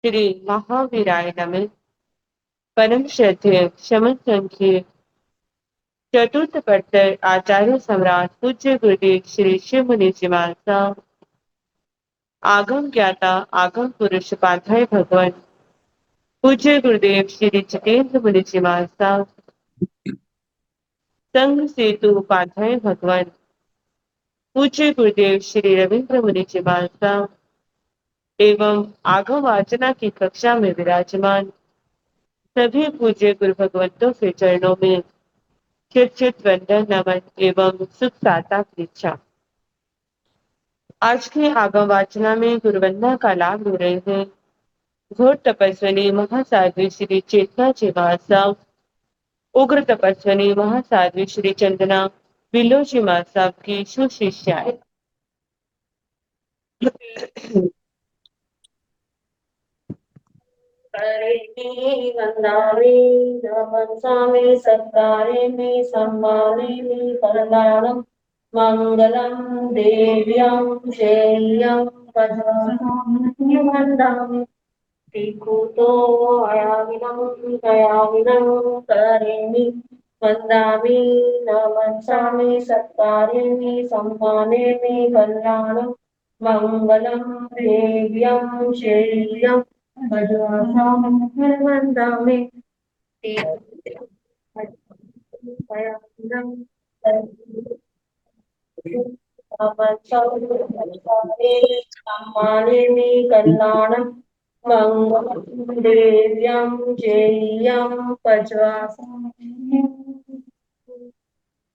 श्री महावीराय नमः। परम श्रद्धेय शमन संघीय चतुर्थ पट्टर आचार्य सम्राट पूज्य गुरुदेव श्री शिव मुनि जी महाराज आगम ज्ञाता आगम पुरुष पाठाय भगवान पूज्य गुरुदेव श्री जितेंद्र मुनि जी महाराज संघ सेतु उपाध्याय भगवान पूज्य गुरुदेव श्री रविंद्र मुनि जी महाराज एवं आगम वाचना की कक्षा में विराजमान सभी पूज्य गुरु भगवंतों के चरणों में चित चित वंदन नमन एवं सुख साता दीक्षा। आज की आगम वाचना में गुरुवंदना का लाभ ले रहे हैं घोर तपस्विनी महासाध्वी श्री चेतना जी महासाव, उग्र तपस्विनी महासाध्वी श्री चंदना बिल्लो जी महासाव की सुशिष्याएं। वंदामि नमस्सामि सत्कारे मे सम्माने मे परदानम् मंगलम देव्यं शैल्यं पद्मनाभं वंदामि श्रीकूतो अयाविनं दयाविनं करेमि वंदामि नमस्सामि सत्कारेमि सम्मानेमि कल्याणं मंगलम देव्यं शैल्यं पद्मनाभं वंदामि श्रीकूतो अयाविनं सम्मानेमि कल्याणं मंगलम देव्यं जय्यं पज्वासामि।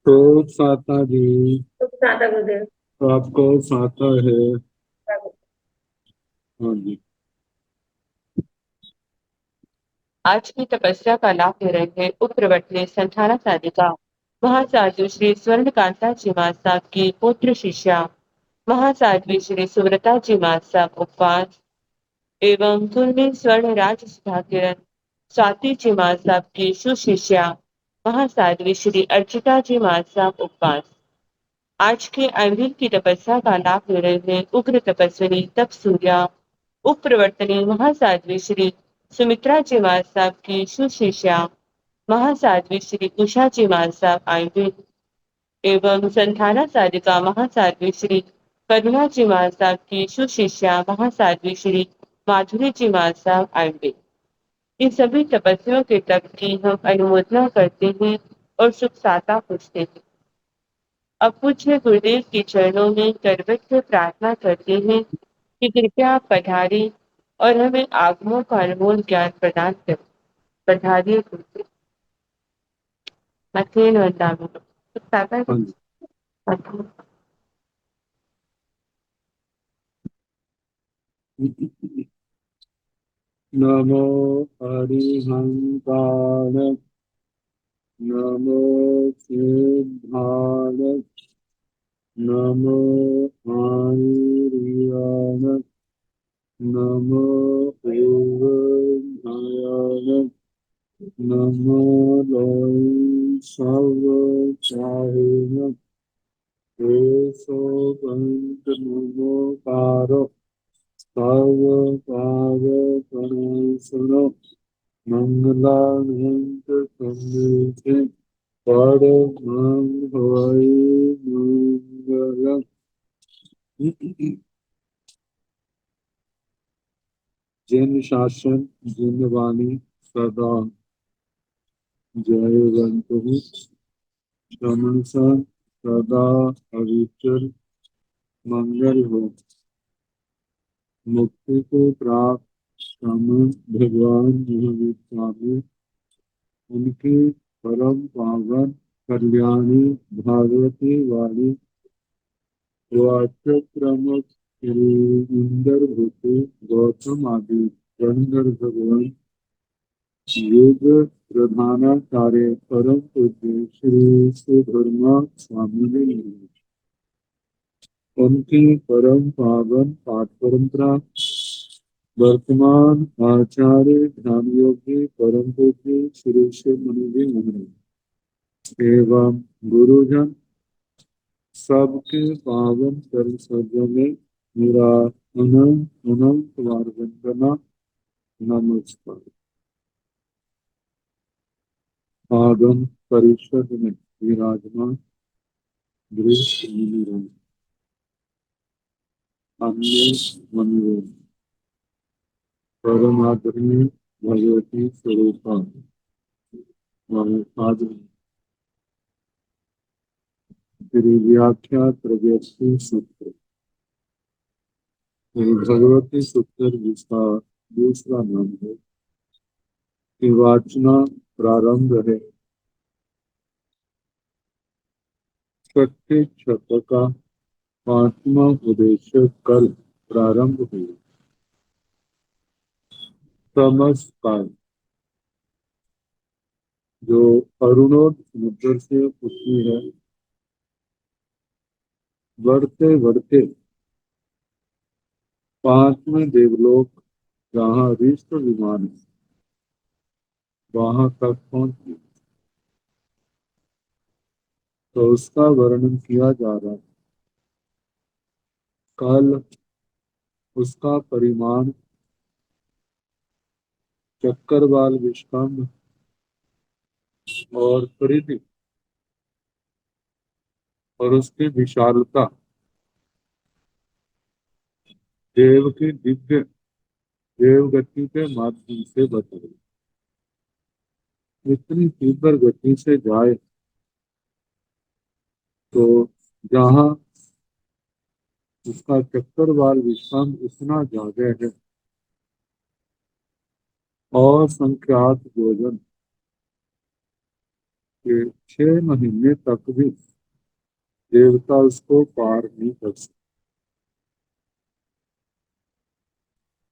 तो साता जी साता गुरुदेव तो आपको साता है। हाँ जी। आज की तपस्या का लाभ ले रहे हैं उपप्रवर्तने संठाना साधिका महासाधु श्री स्वर्णकांता जी महासाब की पुत्र शिष्या महासाध्वी श्री सुव्रता जी महासाब उपवास एवं कुर्मी स्वर्ण राज सुधा किरण स्वाति जी महासाब की सुशिष्या महासाध्वी श्री अर्चिता जी महासाब उपवास। आज के आयुर्वेद की तपस्या का लाभ ले रहे हैं उग्र तपस्विनी तप सूर्या उपप्रवर्तनी महासाध्वी श्री सुमित्रा जी महासाब की सुशिष्या महासाध्वी श्री उषा जी महासाब आयुर्वेद एवं संधाना साधिका महासाध्वी श्री करुणा जी महासाब की सुशिष्या महासाध्वी श्री माधुरी जी महासाब आयुर्वेद। इन सभी तपस्वियों के तप की हम अनुमोदना करते हैं और सुख साता पूछते हैं। अब पूज्य गुरुदेव के चरणों में करवट से प्रार्थना करते हैं कि कृपया आप पधारिए और हमें आगमों का अनमोल ज्ञान प्रदान करें। पधारिए गुरुदेव। मथेन वंदामि। सुख साता है हाँ कुछ? जी। नमो हरिहंताय नमो सिद्धाय नमो आयुर्याय नमो योगधाय नमो लोय सर्वचाहिन एसो पंच नमो कारो सर्व कार्य करेशनो मंगलानंद संदेशे परम हरि मंगलम। जिन शासन जिन वाणी सदा जयवंतु शमनसा सदा अविचल मंगल हो। मुक्ति को प्राप्त हम भगवान महावीर स्वामी उनकी परम पावन कल्याणी भागवती वाणी वाचक प्रमुख श्री इंदर भूति गौतम आदि गणधर भगवान युग प्रधानाचार्य परम पूज्य श्री सुधर्मा स्वामी जी उनकी परम पावन पाठ परंपरा वर्तमान आचार्य ध्यान योगी परम पूज्य श्री शिव मुनि जी महाराज एवं गुरुजन सबके पावन कर्म सज्जों में मेरा अनंत अनंत बार वंदना नमस्कार। आगम परिषद में विराजमान गृह मुनिगण, अन्य मुनिगण, परमादरणीय भगवती स्वरूपा आज श्री व्याख्या प्रव्यक्ति सूत्र, भगवती सूत्र जिसका दूसरा नाम है कि वाचना प्रारंभ है। छठे छठ का पांचवा उद्देश्य कल प्रारंभ हुआ। तमस काल जो अरुणोद समुद्र से उठती है, बढ़ते बढ़ते पांचवें देवलोक जहाँ ऋषभ विमान है, वहां तक पहुंची, तो उसका वर्णन किया जा रहा है। कल उसका परिमाण चक्रवाल विष्कंभ और परिधि और उसकी विशालता देव की दिव्य देव गति के माध्यम से बताई। इतनी तीव्र गति से जाए तो जहाँ उसका चक्रवाल विष्कंभ इतना ज्यादा है, और संख्यात योजन के 6 महीने तक भी देवता उसको पार नहीं कर सकते।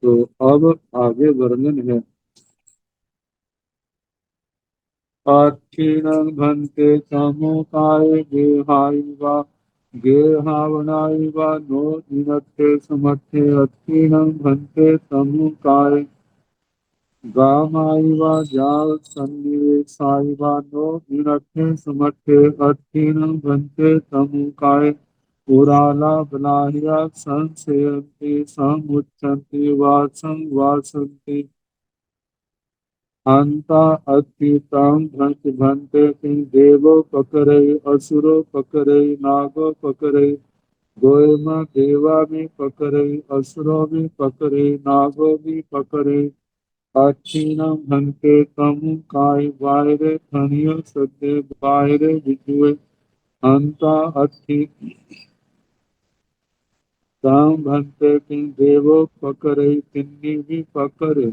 तो अब आगे वर्णन है। अक्षीणं भन्ते समुकाय गेहायवा गेहावनायवा नो निनत्ते समर्थे अक्षीणं भन्ते समुकाय गामायवा जाल सन्निवेशायवा नो निनत्ते समर्थे अक्षीणं भन्ते समुकाय पुराला बलाह्या संसेयन्ते समुच्चन्ते वासं वासन्ते हंता अत्युतां भंत भंते किं देवो पकरे असुरो पकरे नागो पकरे गोयमा देवा भी पकरे असुरो भी पकरे नागो भी पकरे अक्षीणं भंते तमु काय वायरे धनियो सत्य वायरे विजुए हंता अक्षी तां भंते किं देवो पकरे किन्नी भी पकरे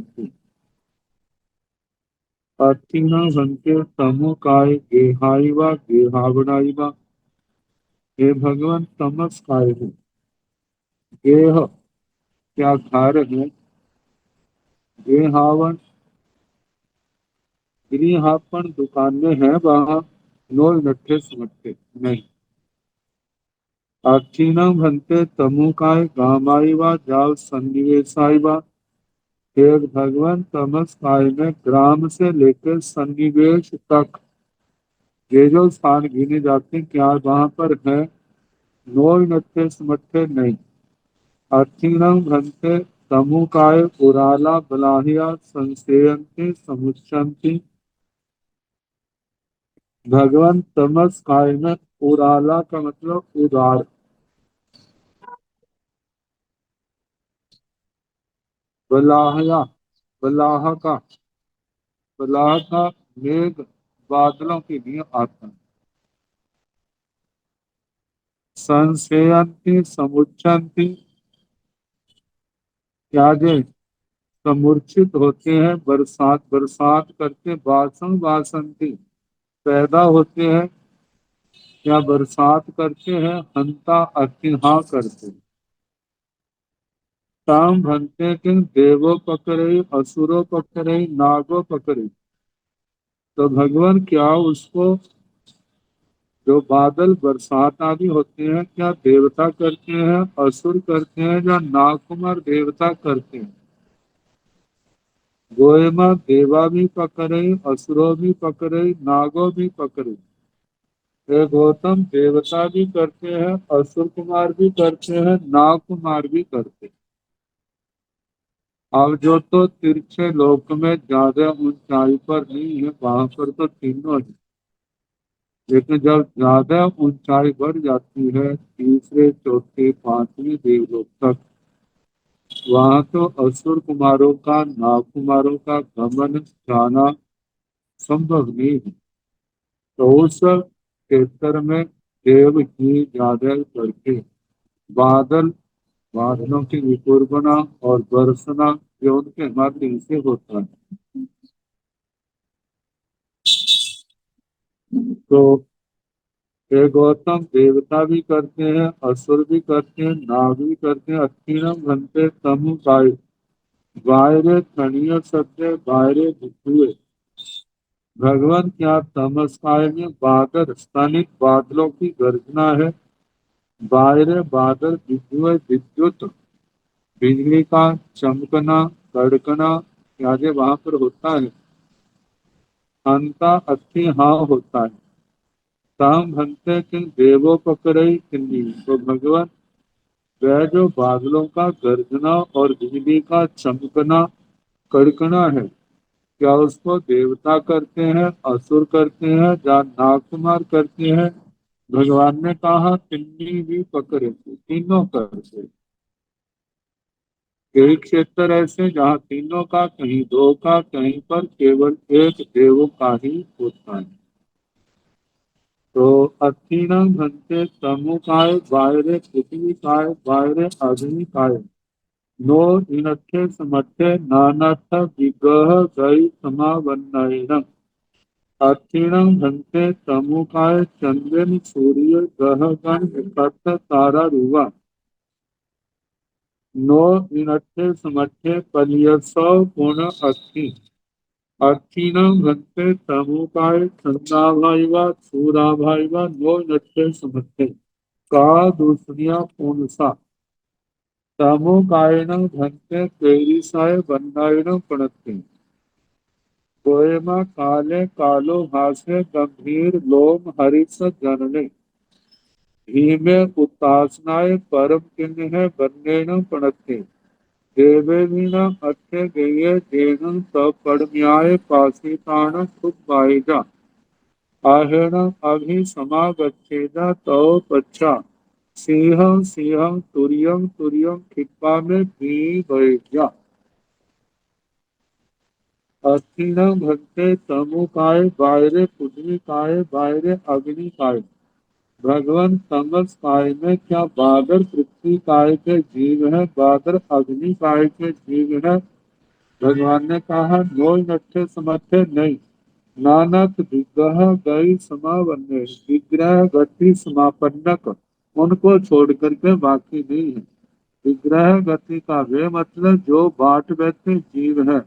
अक्षिणा भंते समुकाय गेहाइवा गेहावनाइवा। हे भगवान तमस काय है। गेह क्या घर है। गेहावन गृहापन दुकानें हैं, वहां नोल नट्ठे समझते नहीं। अक्षिणा भंते तमुकाय गामाइवा जाल सन्निवेशाइवा। हे भगवान तमस काय में ग्राम से लेकर सन्निवेश तक ये जो स्थान गिने जाते हैं, क्या वहां पर है। नोल नट्ठे समझते नहीं। अक्षीणं भंते समुकाय उराला बलाहिया संसेयन्ते समुच्चन्ति। भगवान तमस काय में उराला का मतलब उदार, बलाहया बलाह का बलाह का मेघ बादलों के लिए आता है। संशयंती समुच्चंती त्यागे समूर्छित होते हैं, बरसात बरसात करके वासं वासंती पैदा होते हैं या बरसात करते हैं, हंता अतिहा करते हैं। ताम भंते किं देवो पकड़े असुरो पकड़े नागो पकड़े। तो भगवान क्या उसको जो बादल बरसात आदि होते हैं, क्या देवता करते हैं, असुर करते हैं, या नागकुमार देवता करते हैं। गोयमा देवा भी पकड़े असुरो भी पकड़े नागो भी पकड़े। हे गौतम देवता भी करते हैं, असुर कुमार भी करते हैं, नाग कुमार भी करते हैं। अब जो तो तिरछे लोक में ज्यादा ऊंचाई पर नहीं है, वहां पर तो तीनों है। लेकिन जब ज्यादा ऊंचाई बढ़ जाती है, तीसरे चौथे पांचवें देवलोक तक, वहां तो असुर कुमारों का, नाग कुमारों का गमन जाना संभव नहीं है। तो उस क्षेत्र में देव ही ज्यादा करके बादल, बादलों की विकुर्बना और बरसना, ये उनके माध्यम से होता है। तो ये गौतम देवता भी करते हैं, असुर भी करते हैं, नाग भी करते हैं। अत्तीनम घंटे तमु काय, बायरे तणीय सत्य, बायरे भिक्षुए। भगवान क्या तमस्काय में बादल, स्थानिक बादलों की गर्जना है। बायरे बादल, विद्युत विद्युत, बिजली का चमकना, कड़कना आदि वहां पर होता है। अंता अति हाँ होता है। ताम भनते किन देवो पकड़ई किन्नी। तो भगवान, वह जो बादलों का गर्जना और बिजली का चमकना, कड़कना है, क्या उसको देवता करते हैं, असुर करते हैं, या नागकुमार करते हैं? भगवान ने कहा तिन्नी भी पकड़े, तीनों करते। कई क्षेत्र ऐसे जहाँ तीनों का, कहीं दो का, कहीं पर केवल एक देव का ही होता है। तो अथीनम भंते तमुकाय, बायरे पृथ्वी काय, बायरे अग्नि काय। नो इनथे समर्थे नानाथ विग्रह गई समावन्नयनम। अक्षिणम भंते तमुकाय, चंद्रन सूर्य ग्रह गण नक्षत्र तारा रुवा। नो इनथे समर्थे पलियसौ गुण अस्थि। अक्षिणम भंते तमुकाय, छंदाभाइवा सूराभाइवा नो इनथे समर्थे। का दूसरिया पूर्णसा। तमुकायन भंते तेरिसाय बंधायन प्रणते। पोएमा काले कालो भासे गंभीर लोम हरिस जनने। भीमे उतासनाय परम किन्ह बन्नेन प्रणते। देवेवीना अट्ठे गेये जेन सपड़म्याय पासितान खुद बाईजा। आहेण अभि समागच्छेदा तव पच्छा। सिंहं सिंहं तुर्यं तुर्यं खिप्पा में भी बैठा। अस्थीनम भक्ते तमुकाय, बायरे पृथ्वी काय, बायरे अग्नि काय। भगवान तमस काय में क्या बादल पृथ्वी काय के जीव है, बादल अग्नि काय के जीव है? भगवान ने कहा नो नट्ठे समर्थे नहीं। नानक विग्रह गई समावन्य, विग्रह गति समापन्नक, उनको छोड़ करके बाकी नहीं है। विग्रह गति का वे मतलब जो बाट बैठे जीव है,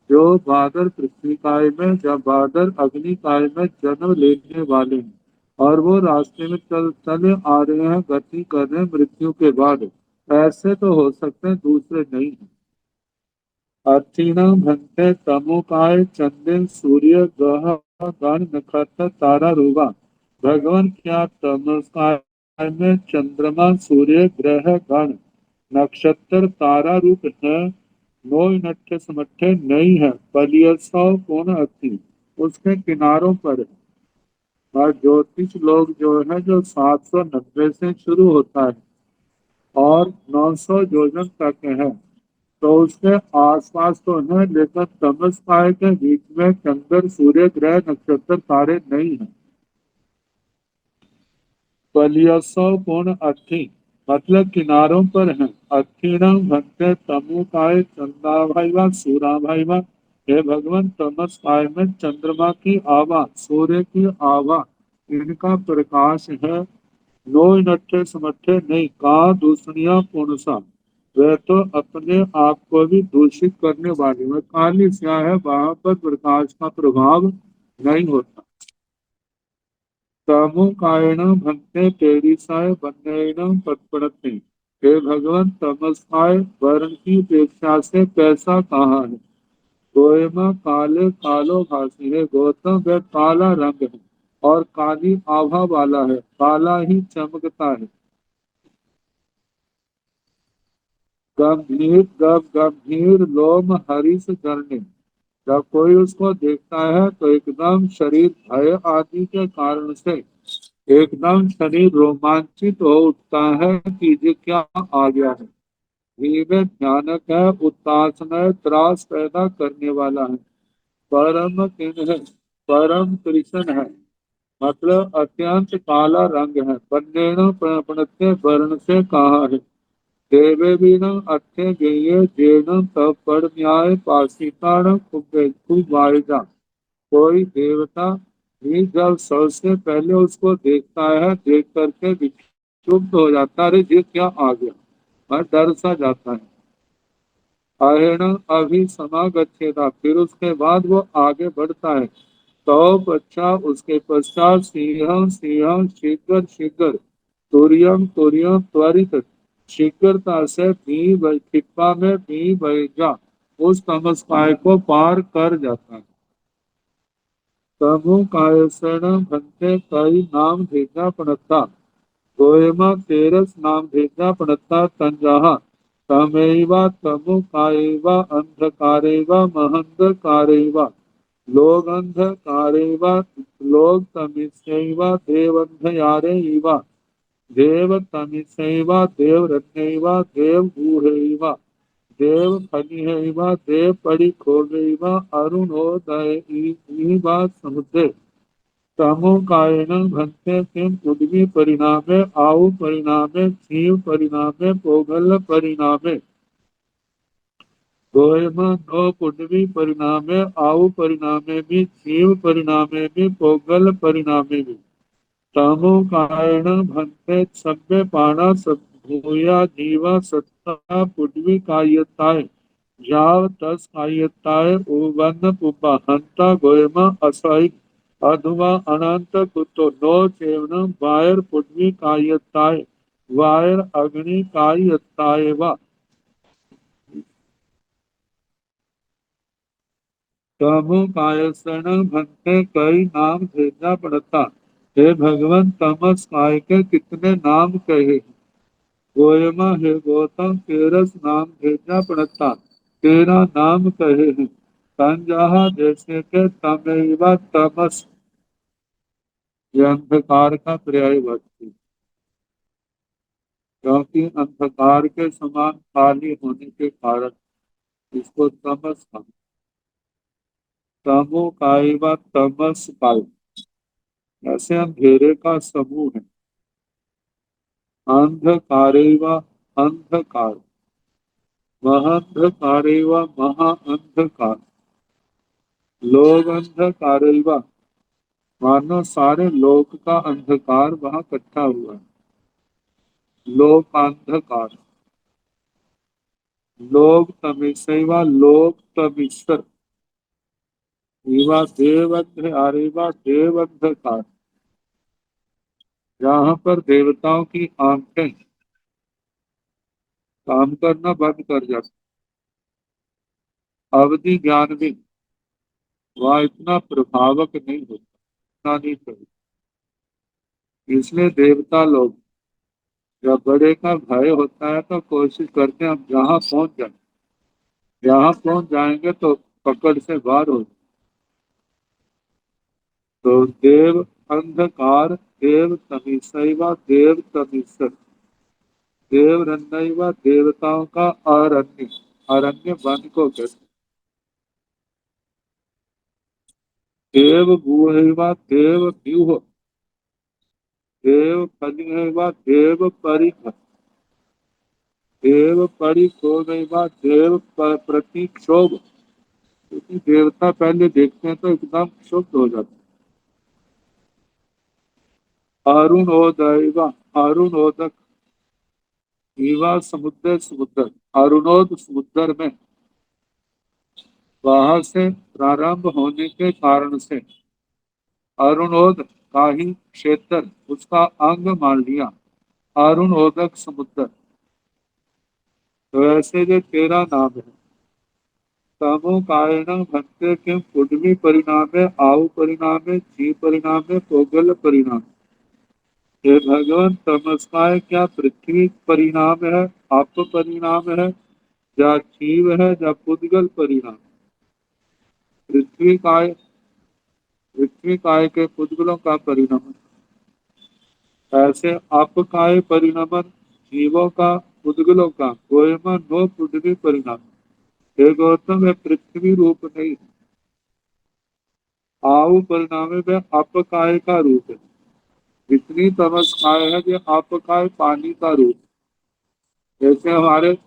जो बादल पृथ्वी काय में या बादल अग्नि काय में जन्म लेने वाले हैं, और वो रास्ते में चले आ रहे हैं, गति कर रहे हैं मृत्यु के बाद। ऐसे तो हो सकते हैं, दूसरे नहीं है। अक्षिणा भंते तमुकाय, चंद्र सूर्य ग्रह गण नक्षत्र तारा रूपा। भगवान क्या तमस्काय में चंद्रमा, सूर्य, ग्रह गण, नक्षत्र, तारा रूप है। नो नट्ठे समट्ठे नहीं है, बलियसौ कोण अति, उसके किनारों पर है। और ज्योतिष लोग जो है, जो 790 से शुरू होता है और 900 योजन तक है, तो उसके आसपास तो है, लेकिन तमस काय के बीच में चंद्र, सूर्य, ग्रह, नक्षत्र, तारे नहीं है। बलियसौ पूर्ण अस्थि, मतलब किनारों पर है। अक्षिणम भक्ते तमु काय, चंदा भाईवा सूरा भाईवा। हे भगवान, तमस काय में चंद्रमा की आभा, सूर्य की आभा, इनका प्रकाश है। नो नट्ठे समट्ठे नहीं, कहा दूसरिया पूर्णसा। वह तो अपने आप को भी दूषित करने वाली है, काली स्याह है, वहां पर प्रकाश का प्रभाव नहीं होता। तमुकायण भक्ते तेरिसाय बन्नयन तत्परते। हे भगवान, तमस्काय वर्ण की अपेक्षा से पैसा कहाँ है? गोयमा काले कालो भासी है, गौतम वह काला रंग है और काली आभा वाला है, काला ही चमकता है। गंभीर गंभीर लोम हरिस करने। जब कोई उसको देखता है तो एकदम शरीर भय आदि के कारण से एकदम शरीर रोमांचित हो उठता है कि ये क्या आ गया है। धीमे भयानक है, उतासना त्रास पैदा करने वाला है। परम किन्ह है, परम कृष्ण है, मतलब अत्यंत काला रंग है। बन्नेण प्रणपणते वर्ण से कहा है। देवे बीनम अच्छे गेये जेनम तब पड़ न्याय पाशिताण खूब वारिजा। कोई देवता भी जब सबसे पहले उसको देखता है, देख करके विक्षुब्ध हो जाता है, अरे ये क्या आ गया, और डर सा जाता है। अहेण अभी समागच्छेदा, फिर उसके बाद वो आगे बढ़ता है। तो पश्चात उसके पश्चात सिंह सिंह शीघ्र शीघ्र तुरियम तुरियम त्वरित शीघ्रता से भी क्षिप्रा में भी जा उस तमस्काय को पार कर जाता है। तमु कायसण भंते कई नाम भेजा पड़ता। गोयमा तेरस नाम भेजा पड़ता तंजाहा। तमेवा तमु काएवा अंधकारेवा महंधकारेवा लोग अंधकारेवा लोग तमिसैवा देवंधयारेवा देव तमिसैवा देवरत्नैवा देव गुहैवा देव फनिहैवा देव परिखोगैवा अरुणोदयैवा समुद्रे तमोकायन भंते किम उद्वी परिणामे आउ परिणामे जीव परिणामे पोगल परिणामे गोयम नो पुण्यवी परिणामे आउ परिणामे भी जीव परिणामे भी पोगल परिणामे भी तमोकायन भंते सभ्य पाणा सब भूया जीवा सत्ता पुण्यवी कायताय जाव तस कायताय उवन पुपा हंता गोयम असहित अधुवा अनंत कुतो नो चेवनम वायर पुण्यवी कायताय वायर अग्नि कायताय वा तमो कायसण भंते कई नाम भेजना पड़ता। हे भगवान, तमस काय के कितने नाम कहे। गोयमा हे गौतम, तेरस नाम भेजना पड़ता। तेरा नाम कहे हैं। संजहा जैसे के तमेवा तमस, ये अंधकार का पर्याय वाची, क्योंकि अंधकार के समान खाली होने के कारण इसको तमस कहा। तमो काय व तमस काय, ऐसे अंधेरे का समूह है। अंधकारे व अंधकार, महाअंधकारे व महाअंधकार, लोग अंधकारे व, मानो सारे लोक का अंधकार वहां इकट्ठा हुआ है। लोकांधकार, लोग तमिसैवा लोक तमिसर, युवा देवंध आरेवा देवंधकार, जहाँ पर देवताओं की आंखें काम करना बंद कर जाती, अवधि ज्ञान भी वह इतना प्रभावक नहीं होता, इतना नहीं चाहिए। इसलिए देवता लोग, जब बड़े का भय होता है तो कोशिश करते हैं हम जहाँ पहुंच जाए, जहाँ पहुंच जाएंगे तो पकड़ से बाहर हो। तो देव अंधकार, देव तमिसैवा देव तमिसर, देव रन्नैवा देवताओं का अरण्य, अरण्य वन को कहते। देव गुहैवा देव व्यूह, देव फलिहैवा देव परिख, देव परिक्षोभैवा देव प्रतिक्षोभ। क्योंकि देवता पहले देखते हैं तो एकदम क्षुब्ध हो जाते हैं। अरुणोदयवा, अरुणोदक, ईवा समुद्र समुद्र, अरुणोद समुद्र में, वहां से प्रारंभ होने के कारण से अरुणोद का ही क्षेत्र उसका अंग मान लिया, अरुणोदक समुद्र। तो ऐसे जो तेरा नाम है, तमो कायण भक्ते के पुडवी परिणामे आउ परिणामे जी परिणामे पोगल परिणाम। हे भगवान, तमस्काय क्या पृथ्वी परिणाम है, आप परिणाम है, या जीव है या पुद्गल परिणाम। पृथ्वी काय पृथ्वी काय के पुद्गलों का परिणाम, ऐसे अपकाय परिणामन जीवों का पुद्गलों का गोयम नो पृथ्वी परिणाम। हे गौतम है पृथ्वी रूप नहीं, आव परिणाम में अपकाय का रूप है। जितनी तमस काय है ये अपकाय पानी का रूप। जैसे हमारे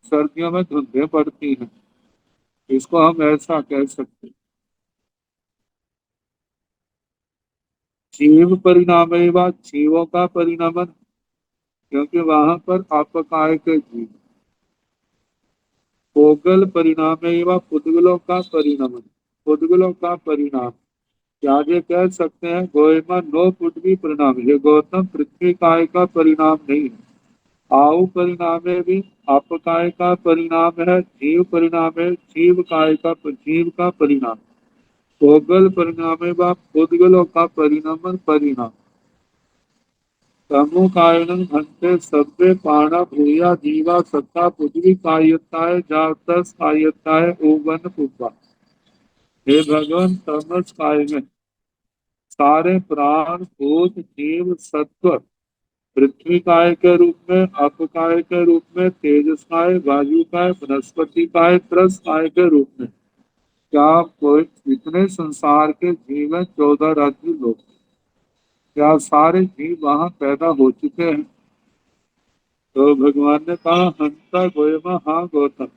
सर्दियों में धुंधें पड़ती हैं, इसको हम ऐसा कह सकते हैं। जीव परिणाम जीवों का परिणामन, क्योंकि वहां पर अपकाय के जीव। पोगल परिणाम पुद्गलों का परिणामन, पुद्गलों का परिणाम। क्या ये कह सकते हैं गोयमा नो पृथ्वी परिणाम, ये गौतम पृथ्वी काय का परिणाम नहीं है। आउ परिणाम है भी अपकाय का परिणाम है, जीव परिणाम है जीव काय का जीव का परिणाम। पोगल परिणाम है व पुद्गलों का परिणामन परिणाम। तमु कायनं भंते सभ्य पाणा भूया जीवा सत्ता पृथ्वी कायताय जातस कायताय ओवन पुब्बा। हे भगवान तमस काय में सारे प्राण भूत जीव सत्व पृथ्वी काय के रूप में, अप काय के रूप में, तेजस काय, वायु काय, वनस्पति काय, त्रस काय के रूप में। क्या कोई इतने संसार के जीव हैं 14 राज्य लोग, क्या सारे जीव वहां पैदा हो चुके हैं? तो भगवान ने कहा हंसा गोयमा हाँ गौतम।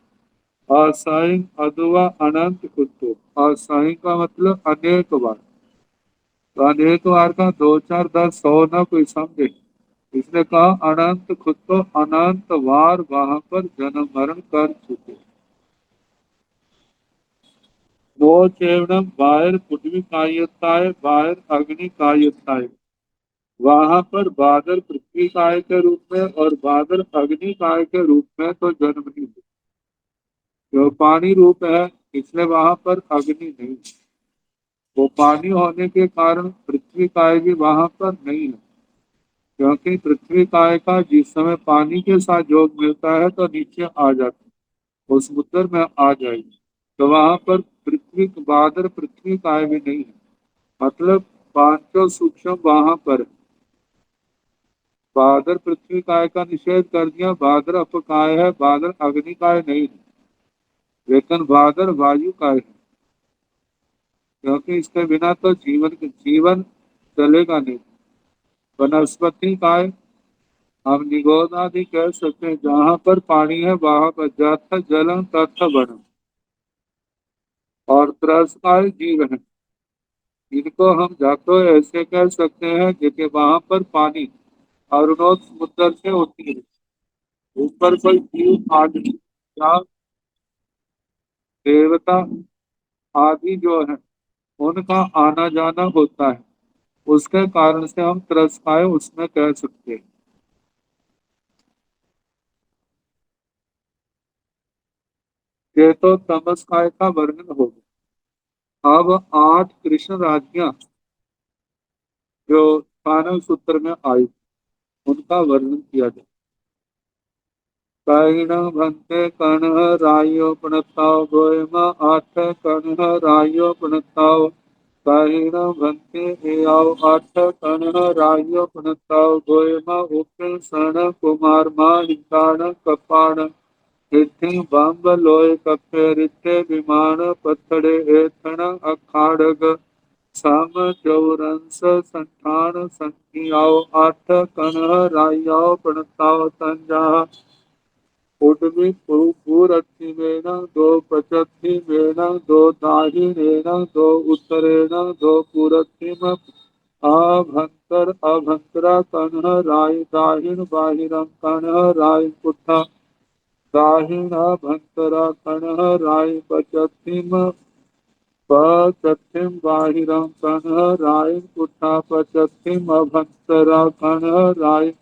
असाई अदुआ अनंत कुत्तो, असाई का मतलब अनेक बार। तो अनेक बार का 2 4 10 100 ना कोई समझे। इसने कहा अनंत खुद तो अनंत बार वहां पर जन्म मरण कर चुके। नो चेवनम बाहर पृथ्वी कायताय बाहर अग्नि कायताय। वहां पर बादल पृथ्वी काय के रूप में और बादल अग्नि काय के रूप में तो जन्म नहीं हुआ। जो पानी रूप है इसलिए वहां पर अग्नि नहीं। वो पानी होने के कारण पृथ्वी काय भी वहां पर नहीं है, क्योंकि पृथ्वी काय का जिस समय पानी के साथ जोग मिलता है तो नीचे आ जाता है, वो समुद्र में आ जाएगी। तो वहां पर पृथ्वी बादल पृथ्वी काय भी नहीं है, मतलब पांचों सूक्ष्म वहां पर है। बादल पृथ्वी काय का निषेध कर दिया, बादल अपकाय है, बादल अग्नि काय नहीं है, लेकिन बादल वायु काय है, क्योंकि इसके बिना तो जीवन चलेगा नहीं। वनस्पति काय हम निगोद आदि कह सकते हैं, जहाँ पर पानी है वहां पर जथ जलम तथ बनम। और त्रस काय जीव है, इनको हम या तो ऐसे कह सकते हैं जैसे वहां पर पानी अरुणोद समुद्र से होती है, ऊपर कोई जीव आदि या देवता आदि जो है उनका आना जाना होता है, उसके कारण से हम त्रस काय उसमें कह सकते हैं। ये तो तमस काय का वर्णन हो गया। अब 8 कृष्ण राज्ञा जो मानव सूत्र में आई उनका वर्णन किया जाए। कर्ण भंते कर्ण रायो प्रणताओ गोयमा आठ कर्ण रायो प्रणताओ। कर्ण भंते एआओ आठ कर्ण रायो प्रणताओ गोयमा उपिन शरण कुमार माण कपाण। रिद्धि बम्ब लोय कपे रिद्धे विमान पत्थड़े एथण अखाड़ग। सम चौरंस संठान संख्याओ आठ कण रायाओ प्रणताओ तंजा। उडमी पूरथिमेन दो पचथिमेन दो दाहिनेन दो उत्तरेण दो पूरथिम। अभंतर अभंतरा कण राय दाहिण बाहिरम कण राय पुट्ठा। दाहिण भंतरा कण राय पचथिम पचथिम बाहिरम कण राय पुट्ठा पचथिम अभंतरा कण राय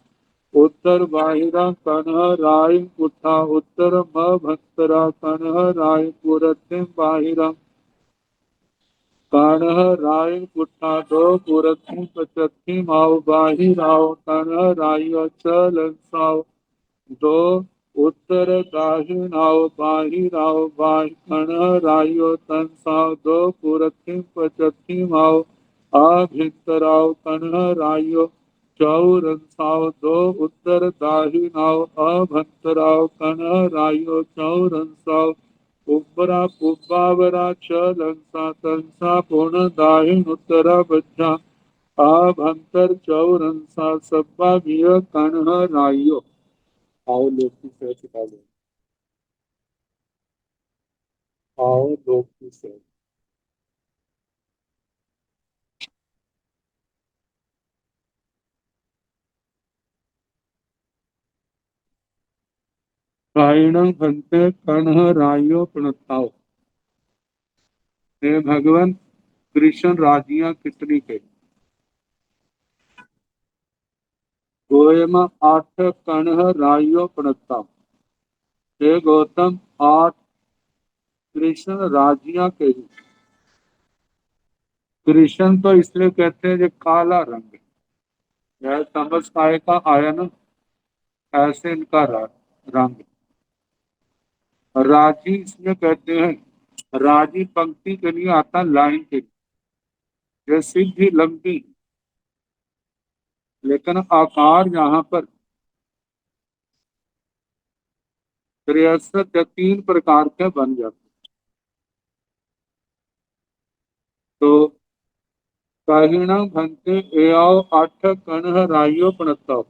उत्तर बाहिरा कण राय पुट्ठा उत्तर भंतरा कण राय पुरथिम बाहिरम कण राय पुट्ठा दो पुरथिम पचथिम आव बाहिराव कण राय चलसाव दो उत्तर दाहिनाव बाहिराव बाहि कण रायो तन साव दो पुरथिम पचथिम आव अभितराव कण रायो चौरन साव दो उत्तर दाहिनाव अभंतराव कण रायो चौरन साव उपरा पुब्बावरा च लंसा तंसा पूर्ण दाहिन उत्तरा बज्जा अभंतर चौरंसा सब्बा विय कण रायो। आओ लोग की सह चुका दो। आओ लोग की सह कायण भंते कण रायो प्रणताओ। हे भगवान, कृष्ण राजियां कितनी के? गोयम आठ कण रायो प्रणता। हे गौतम, आठ कृष्ण राजियां के ही। कृष्ण तो इसलिए कहते हैं जो काला रंग है। यह समझ काय का आया ना, ऐसे इनका रंग। राजी इसलिए कहते हैं, राजी पंक्ति के लिए आता, लाइन के लिए। ये सीधी लंबी, लेकिन आकार यहाँ पर 63 या 3 प्रकार के बन जाते। तो काहिणा भंते एआव आठ कण राइयो प्रणताओ।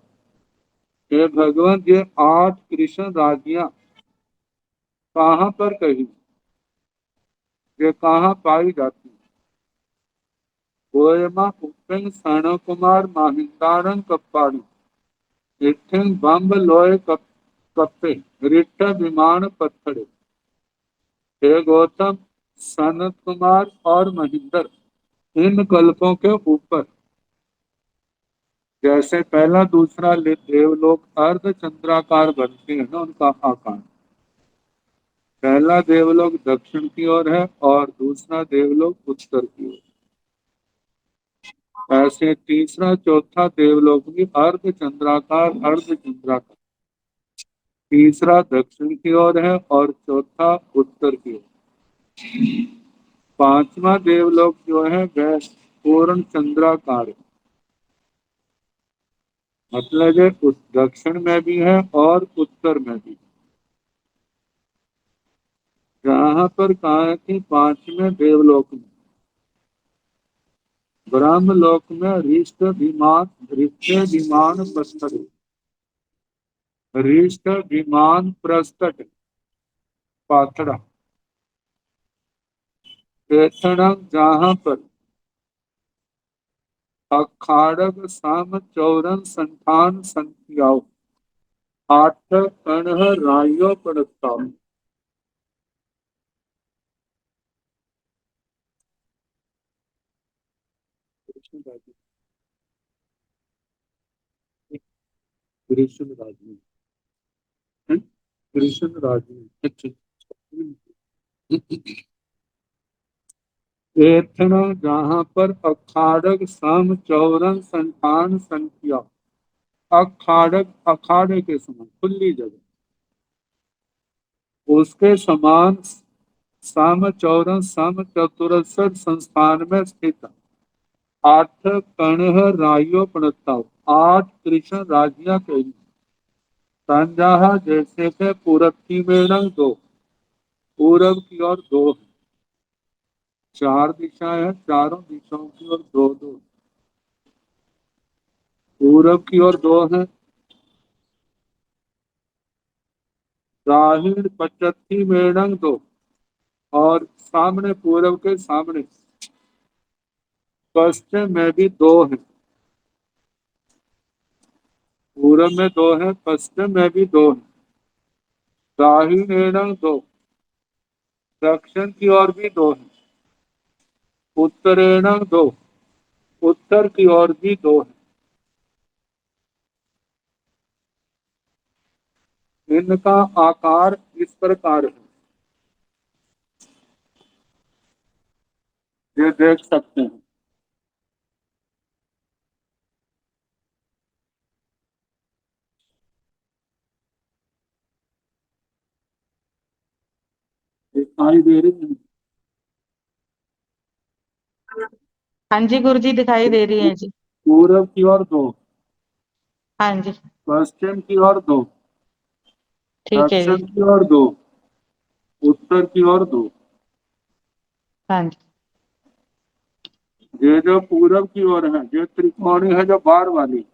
हे भगवान, ये 8 कृष्ण राजियां कहाँ पर कही, ये कहाँ पाई जाती? गोयमा उपेन सण कुमार महिंदारन कप्पाड़ी इठिन बम्ब लोय कप्पे रिट्ठ विमान पत्थड़े। हे गौतम, सनत कुमार और महेंद्र, इन कल्पों के ऊपर जैसे पहला दूसरा देवलोक अर्ध चंद्राकार बनते हैं ना, उनका आकार। पहला देवलोक दक्षिण की ओर है और दूसरा देवलोक उत्तर की ओर। ऐसे तीसरा चौथा देवलोक भी अर्ध चंद्राकार अर्ध चंद्राकार। तीसरा दक्षिण की ओर है और चौथा उत्तर की ओर। पांचवा देवलोक जो है वह पूर्ण चंद्राकार है। मतलब है उस दक्षिण में भी है और उत्तर में भी। जहां पर कहा है कि पांचवें देवलोक में, ब्रह्मलोक में रिष्ट विमान, रिष्ट विमान प्रस्तट, रिष्ट विमान प्रस्तट पाथड़ा। जहां पर अखाड़क साम चौरन संठान संख्याओ आठ कण रायो प्रस्ताव। कृष्ण राजी, कृष्ण राजी, कृष्ण राजी। अच्छा, एथना जहां पर अखाड़क सम चौरन संतान संख्या, अखाड़क अखाड़े के समान खुली जगह, उसके समान सम चौरन सम चतुरसर संस्थान में स्थित आठ कण रायो प्रणताओ। 8 कृष्ण राजियां कही। संजाहा जैसे के पूरब मेणं दो, पूरब की ओर दो है। 4 दिशाएं हैं, चारों दिशाओं की ओर दो दो। पूरब की ओर दो है, दाहिण पचती मेणंग दो, और सामने पूरब के सामने पश्चिम में भी दो है। पूरब में दो है, पश्चिम में भी दो है। दाहिनेणंग दो, दक्षिण की ओर भी दो है। उत्तरेणंग दो, उत्तर की ओर भी दो है। इनका आकार इस प्रकार है, ये देख सकते हैं। दिखाई दे रही है? हाँ जी गुरु जी, दिखाई दे रही है जी। पूरब की ओर दो, हाँ जी। पश्चिम की ओर दो, ठीक है जी। दक्षिण की ओर दो, उत्तर की ओर दो। हाँ जी। ये जो पूरब की ओर है ये त्रिकोणी है, जो बार वाली।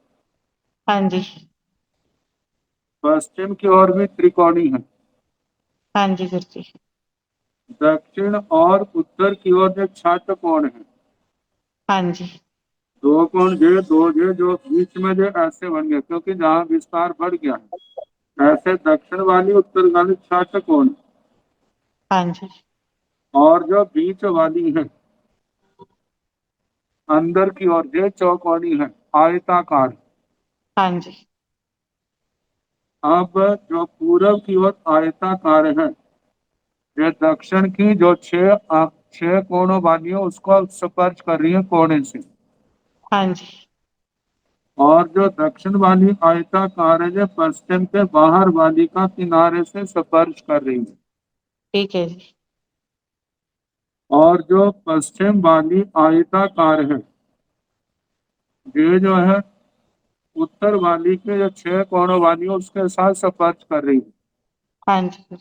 हाँ जी। पश्चिम की ओर भी त्रिकोणी है। हाँ जी गुरु जी। दक्षिण और उत्तर की ओर जो छठ कोण है, हाँ जी। दो कोण ये दो ये जो बीच में जो ऐसे बन गए, क्योंकि जहाँ विस्तार बढ़ गया है, ऐसे दक्षिण वाली उत्तर वाली छठ कोण। हाँ जी। और जो बीच वाली है अंदर की ओर ये चौकोनी है, आयताकार। हाँ जी। अब जो पूरब की ओर आयताकार है, ये दक्षिण की जो छह कोणों वाली है उसको स्पर्श कर रही है कोने से। हाँ जी। और जो दक्षिण वाली आयताकार है जो पश्चिम के बाहर वाली का किनारे से स्पर्श कर रही है। ठीक है जी। और जो पश्चिम वाली आयताकार है ये जो है उत्तर वाली के जो छह कोणों वाली है उसके साथ स्पर्श कर रही है। हाँ जी।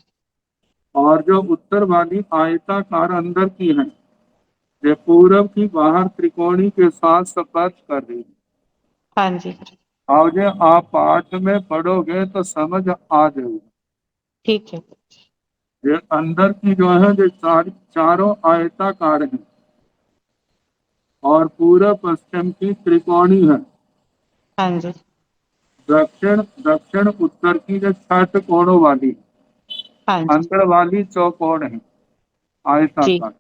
और जो उत्तर वाली आयताकार अंदर की है ये पूरब की बाहर त्रिकोणी के साथ स्पर्श कर रही है। हाँ जी। और जो आप पाठ में पढ़ोगे तो समझ आ जाएगी। ठीक है। ये अंदर की जो है जो चारों आयताकार है और पूरब पश्चिम की त्रिकोणी है। हाँ जी। दक्षिण दक्षिण उत्तर की जो छठ कोणों वाली हाँ जी। अंदर वाली चौकोण है, जी। आयताकार।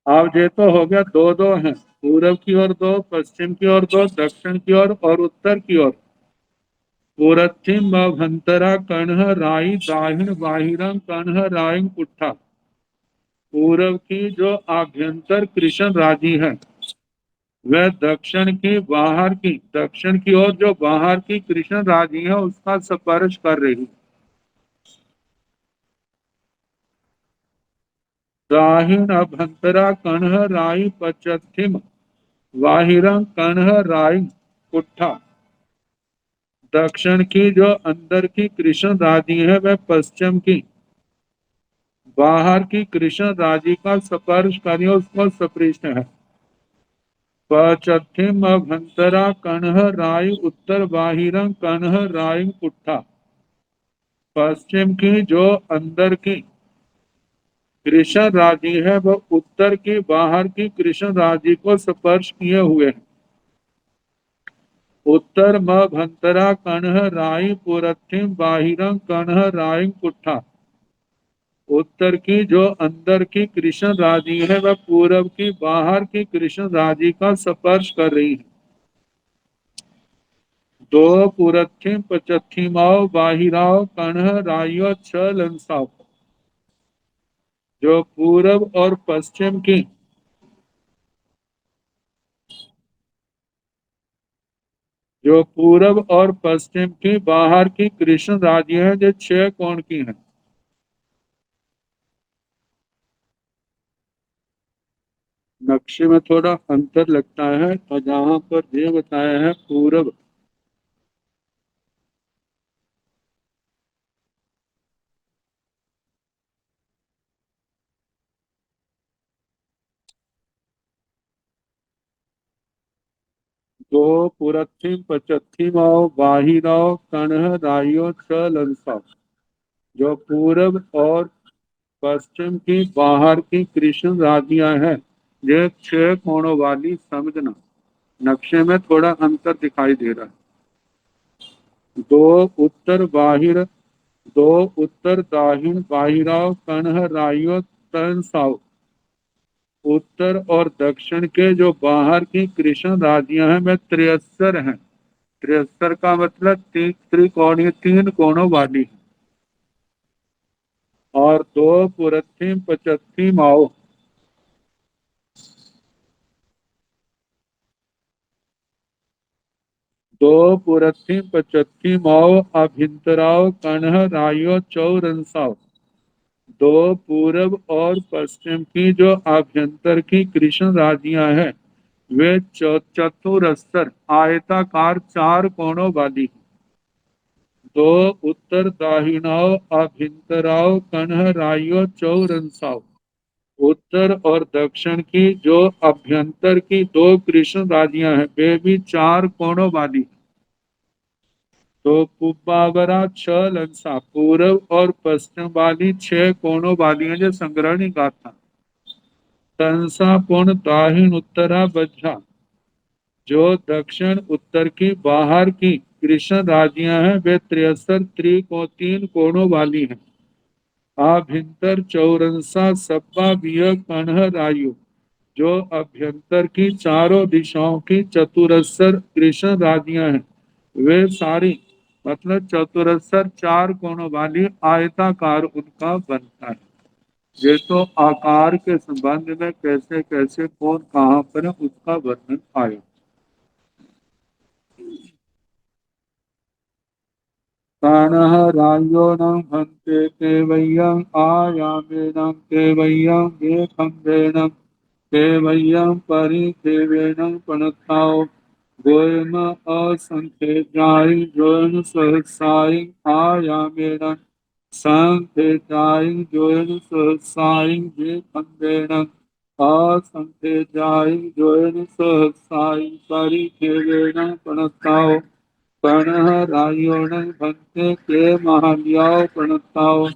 अब ये तो हो गया, दो दो हैं, पूरब की ओर दो, पश्चिम की ओर दो, दक्षिण की ओर और उत्तर की ओर। पूरथिम भंतरा कण्ह राई दाहिण बाहिरं कण्ह राई कुट्ठा। पूरब की जो आभ्यंतर कृष्ण राजी है वह दक्षिण की ओर जो बाहर की कृष्ण राजी है उसका स्पर्श कर रही। दाहिण अभ्यंतरा कण्ह राई पश्चिम बाहिरं कण्ह राई कुट्ठा। दक्षिण की जो अंदर की कृष्ण राजी है वह पश्चिम की बाहर की कृष्ण राजी का स्पर्श करिए, उसको सपृष्ठ है। पश्चिम अभ्यंतरा कण्ह राई उत्तर बाहिरं कण्ह राई कुट्ठा। पश्चिम की जो अंदर की कृष्ण राजी है वह उत्तर की बाहर की कृष्ण राजी को स्पर्श किए हुए है। उत्तर भंतरा कण्ह राई पुरथिम बाहिरं कण्ह राई कुट्ठा। उत्तर की जो अंदर की कृष्ण राजी है वह पूरब की बाहर की कृष्ण राजी का स्पर्श कर रही है। दो पुरथिम पचथिमाओ बाहिराओ कण्ह राइयो छ लंसाओ। जो पूरब और पश्चिम की जो पूरब और पश्चिम की बाहर की कृष्ण राजी है जो छह कोण की है। नक्शे में थोड़ा अंतर लगता है, और जहां पर ये बताया है पूरब, दो पुरथिम पचथिमाओ बाहिराओ कण्ह राइयो छ लंसाओ। जो पूरब और पश्चिम की बाहर की कृष्ण राजियां हैं ये छह कोणों वाली, समझना। नक्शे में थोड़ा अंतर दिखाई दे रहा है। उत्तर बाहिर दो उत्तर दाहिन बाहिराव कण्ह राइयो तन साव। उत्तर और दक्षिण के जो बाहर की कृष्ण राजियां हैं वे 73 हैं। 73 का मतलब त्रिकोणीय, तीन कोणों वाली। और दो पुरथिम पचथिम आओ। दो पुरथी पचथी माओ अभिंतराव कन्ह रायो चौरंसाव। दो पूर्व और पश्चिम की जो आभ्यंतर की कृष्ण राज्यां हैं वे चतुरस्र आयताकार चार कोणों वाली हैं। दो उत्तर दाहिनाओ अभिंतराव कन्ह रायो चौरंसाव। उत्तर और दक्षिण की जो अभ्यंतर की दो कृष्ण राज्यां हैं वे भी चार कोणों वाली हैं। तो पुब्बावरा छ लंसा पूर्व और पश्चिम वाली छह कोणों वाली हैं जो संग्रहणी गाथा। कंसा पुण दाहिन उत्तरा बज्झा जो दक्षिण उत्तर की बाहर की कृष्ण राज्यां हैं वे 63 त्रिको तीन कोणों वाली हैं। आभ्यंतर चौरंसा सब्बा विय कन्ह रायु जो अभ्यंतर की चारों दिशाओं की चतुरस्र कृष्ण राज्यां हैं वे सारी मतलब चतुरस्र चार कोणों वाली आयताकार उनका बनता है। ये तो आकार के संबंध में कैसे कैसे कौन कहाँ पर है, उसका वर्णन आया। कानः रायो न भन्ते केवय्यम् आयामेन केवय्यम् गेखम्बेन केवय्यम् परिखेवेन पणताओ गोयम असंखेजाई जोन सहसाई आयामेन संखेजाई जोन सहसाई गेखम्बेन असंखेजाई जोन सहसाई परिखेवेन पणताओ कणः रायोण भक्ते के महान्याव प्रणताओ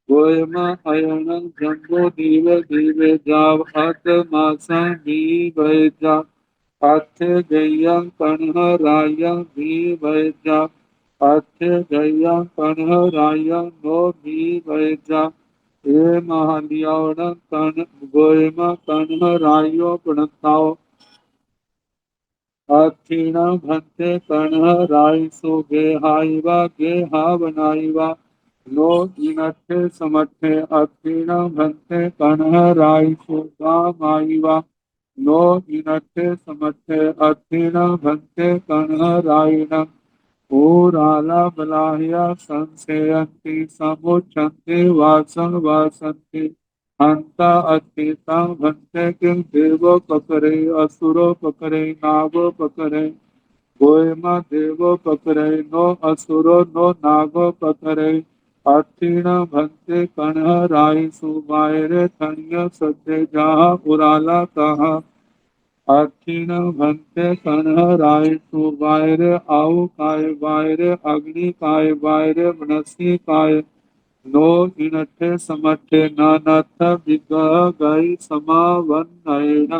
गोयम अयन जम्बो दीव दीवे जाव अत मासा भी भैजा अथ गय्यं कणः रायं भी भैजा अथ गय्यं कणः रायं नो भी भैजा ये महान्याव कण गोयम कणः रायो प्रणताओ अक्षीण भंते कणः रायसो गेहाइवा गेहा बनाइवा नो इनठे समठे अक्षीण भंते कणः रायसो गामाइवा नो इनठे समठे अक्षीण भंते कणः रायण ऊराला बलाह्या संसेयन्ति समुच्छन्ति वासं वासन्ति हंता अतीता भंते किम देवो पकरे असुरो पकरे नागो पकरे गोयमा देवो पकरे नो असुरो नो नागो पकरे अक्षीण भंते कणः राय सुबायरे थन्य सत्य जहा उराला कहा अक्षीण भंते कणः राय सुबायरे आउ काय बायरे अग्नि काय बायरे मनसी काय नो इनठे समठे नानाथ विग्रह गई समावन्नयन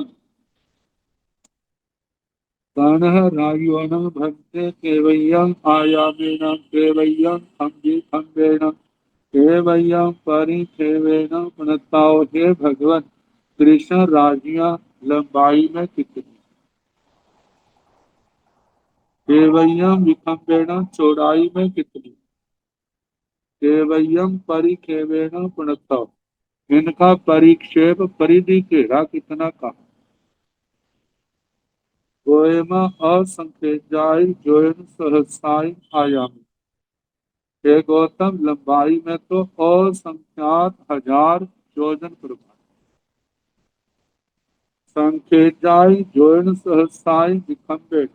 कणः रायोण भक्ते केवय्यं आयामेन केवय्यं खम्बी खम्बेन केवय्यं परिखेवेन प्रणताओ हे भगवन कृष्ण राज्यां लंबाई में कितनी केवय्यं विखम्बेन चौड़ाई में कितनी केवय्यं परिखेवेन प्रणताओ इनका परिक्षेप परिधि घेरा कितना का गोयमा असंख्यजाई जोन सहसाई आयामी हे गौतम लंबाई में तो असंख्यात हजार योजन प्रमाण संख्यजाई जोन सहसाई विखंबे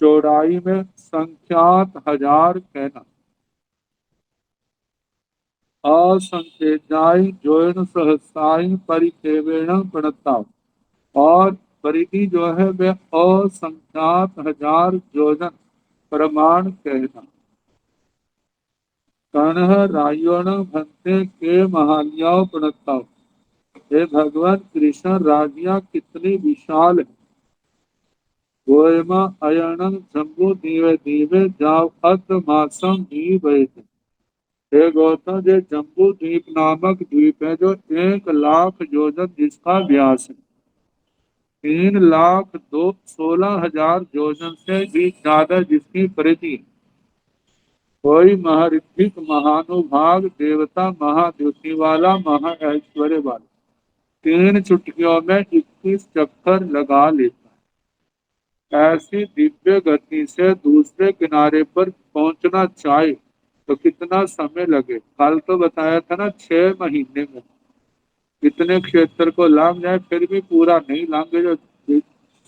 चौड़ाई में संख्यात हजार कहना असंख्यजाई जोन सहसाई परिखेवेण प्रणता और परिधि जो है वह असंख्यात हजार योजन प्रमाण कहना कणः रायण भंते के महान्याव प्रणता हे भगवान कृष्ण राज्यां कितनी विशाल है गोयमा अयणं जम्बू दीवे दीवे जाव अत मासम दी बैठ हे गौतम ये जम्बू द्वीप नामक द्वीप है जो 1 लाख योजन जिसका व्यास है 3 लाख दो 16 हजार योजन से भी ज्यादा जिसकी परिधि है। कोई महारिद्धिक महानुभाग देवता महाद्युति वाला महा ऐश्वर्य वाला 3 चुटकियों में 21 चक्कर लगा लेता है। ऐसी दिव्य गति से दूसरे किनारे पर पहुंचना चाहे तो कितना समय लगे। कल तो बताया था ना, 6 महीने में इतने क्षेत्र को लांग जाए, फिर भी पूरा नहीं लांगे जो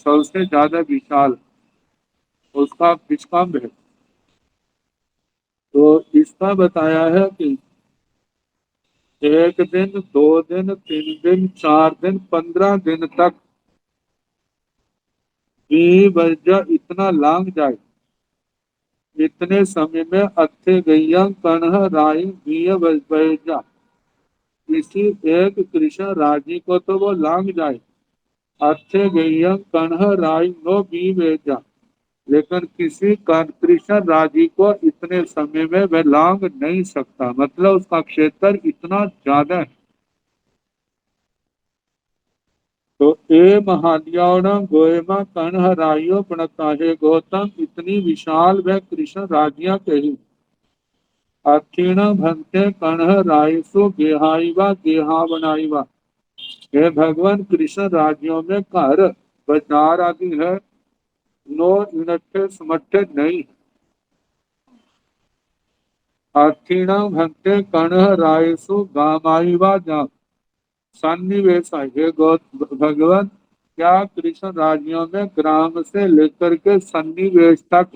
सबसे ज्यादा विशाल उसका विस्कंभ है। तो इसका बताया है कि 1 दिन, 2 दिन, 3 दिन, 4 दिन, 15 दिन तक भी वर्जा इतना लांग जाए। इतने समय में अत्थे गैया कणह राई बीय वर्जा, किसी एक कृष्ण राजी को तो वो लांग जाए। अत्थे गैया कणह राई नो बी वेजा, लेकिन किसी कृष्ण राजी को इतने समय में वह लांग नहीं सकता, मतलब उसका क्षेत्र इतना ज्यादा है। तो ए महान्याण गोयमा कणहराइयो प्रणताहे गौतम, इतनी विशाल वह कृष्ण राज्ञा कही। अक्षीण भंते कणह रायसु गेहाईवा गेहा बनाईवा। हे भगवान, कृष्ण राज्यों में घर बाजार आदि है, नो इनट्ठे समट्ठे नहीं। अक्षीण भंते कणह रायसु गामाईवा जा सन्निवेश। हे भगवान, क्या कृष्ण राज्यों में ग्राम से लेकर के सन्निवेश तक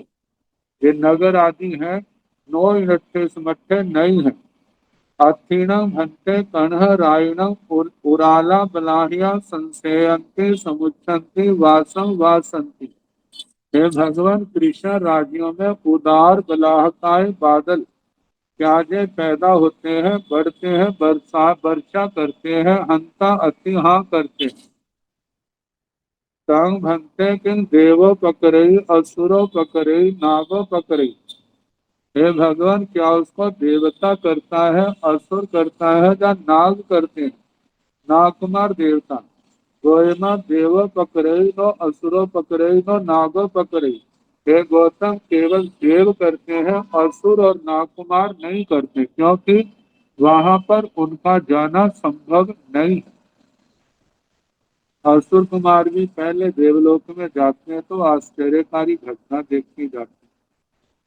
ये नगर आदि हैं, नो इनट्ठे समट्ठे नहीं है। अथीणम हंते कणह रायणम उराला बलाहिया संशयंते समुच्चंते वासम वासंती। हे भगवान, कृष्ण राज्यों में उदार बलाहकाय बादल प्याजे पैदा होते हैं, बढ़ते हैं, वर्षा करते हैं, हंता अति हाँ करते हैं। तंग भंते किंग देवो पकड़ई असुरो पकड़ई नागो पकड़ई। हे भगवान, क्या उसको देवता करता है, असुर करता है, या नाग करते हैं, नागकुमार देवता। गोयमा देव पकड़ई नो असुरो पकड़ई नो नागो पकड़ई। हे गौतम, केवल देव करते हैं, असुर और नागकुमार नहीं करते, क्योंकि वहां पर उनका जाना संभव नहीं है। असुर कुमार भी पहले देवलोक में जाते हैं तो आश्चर्यकारी घटना देखी जाती है।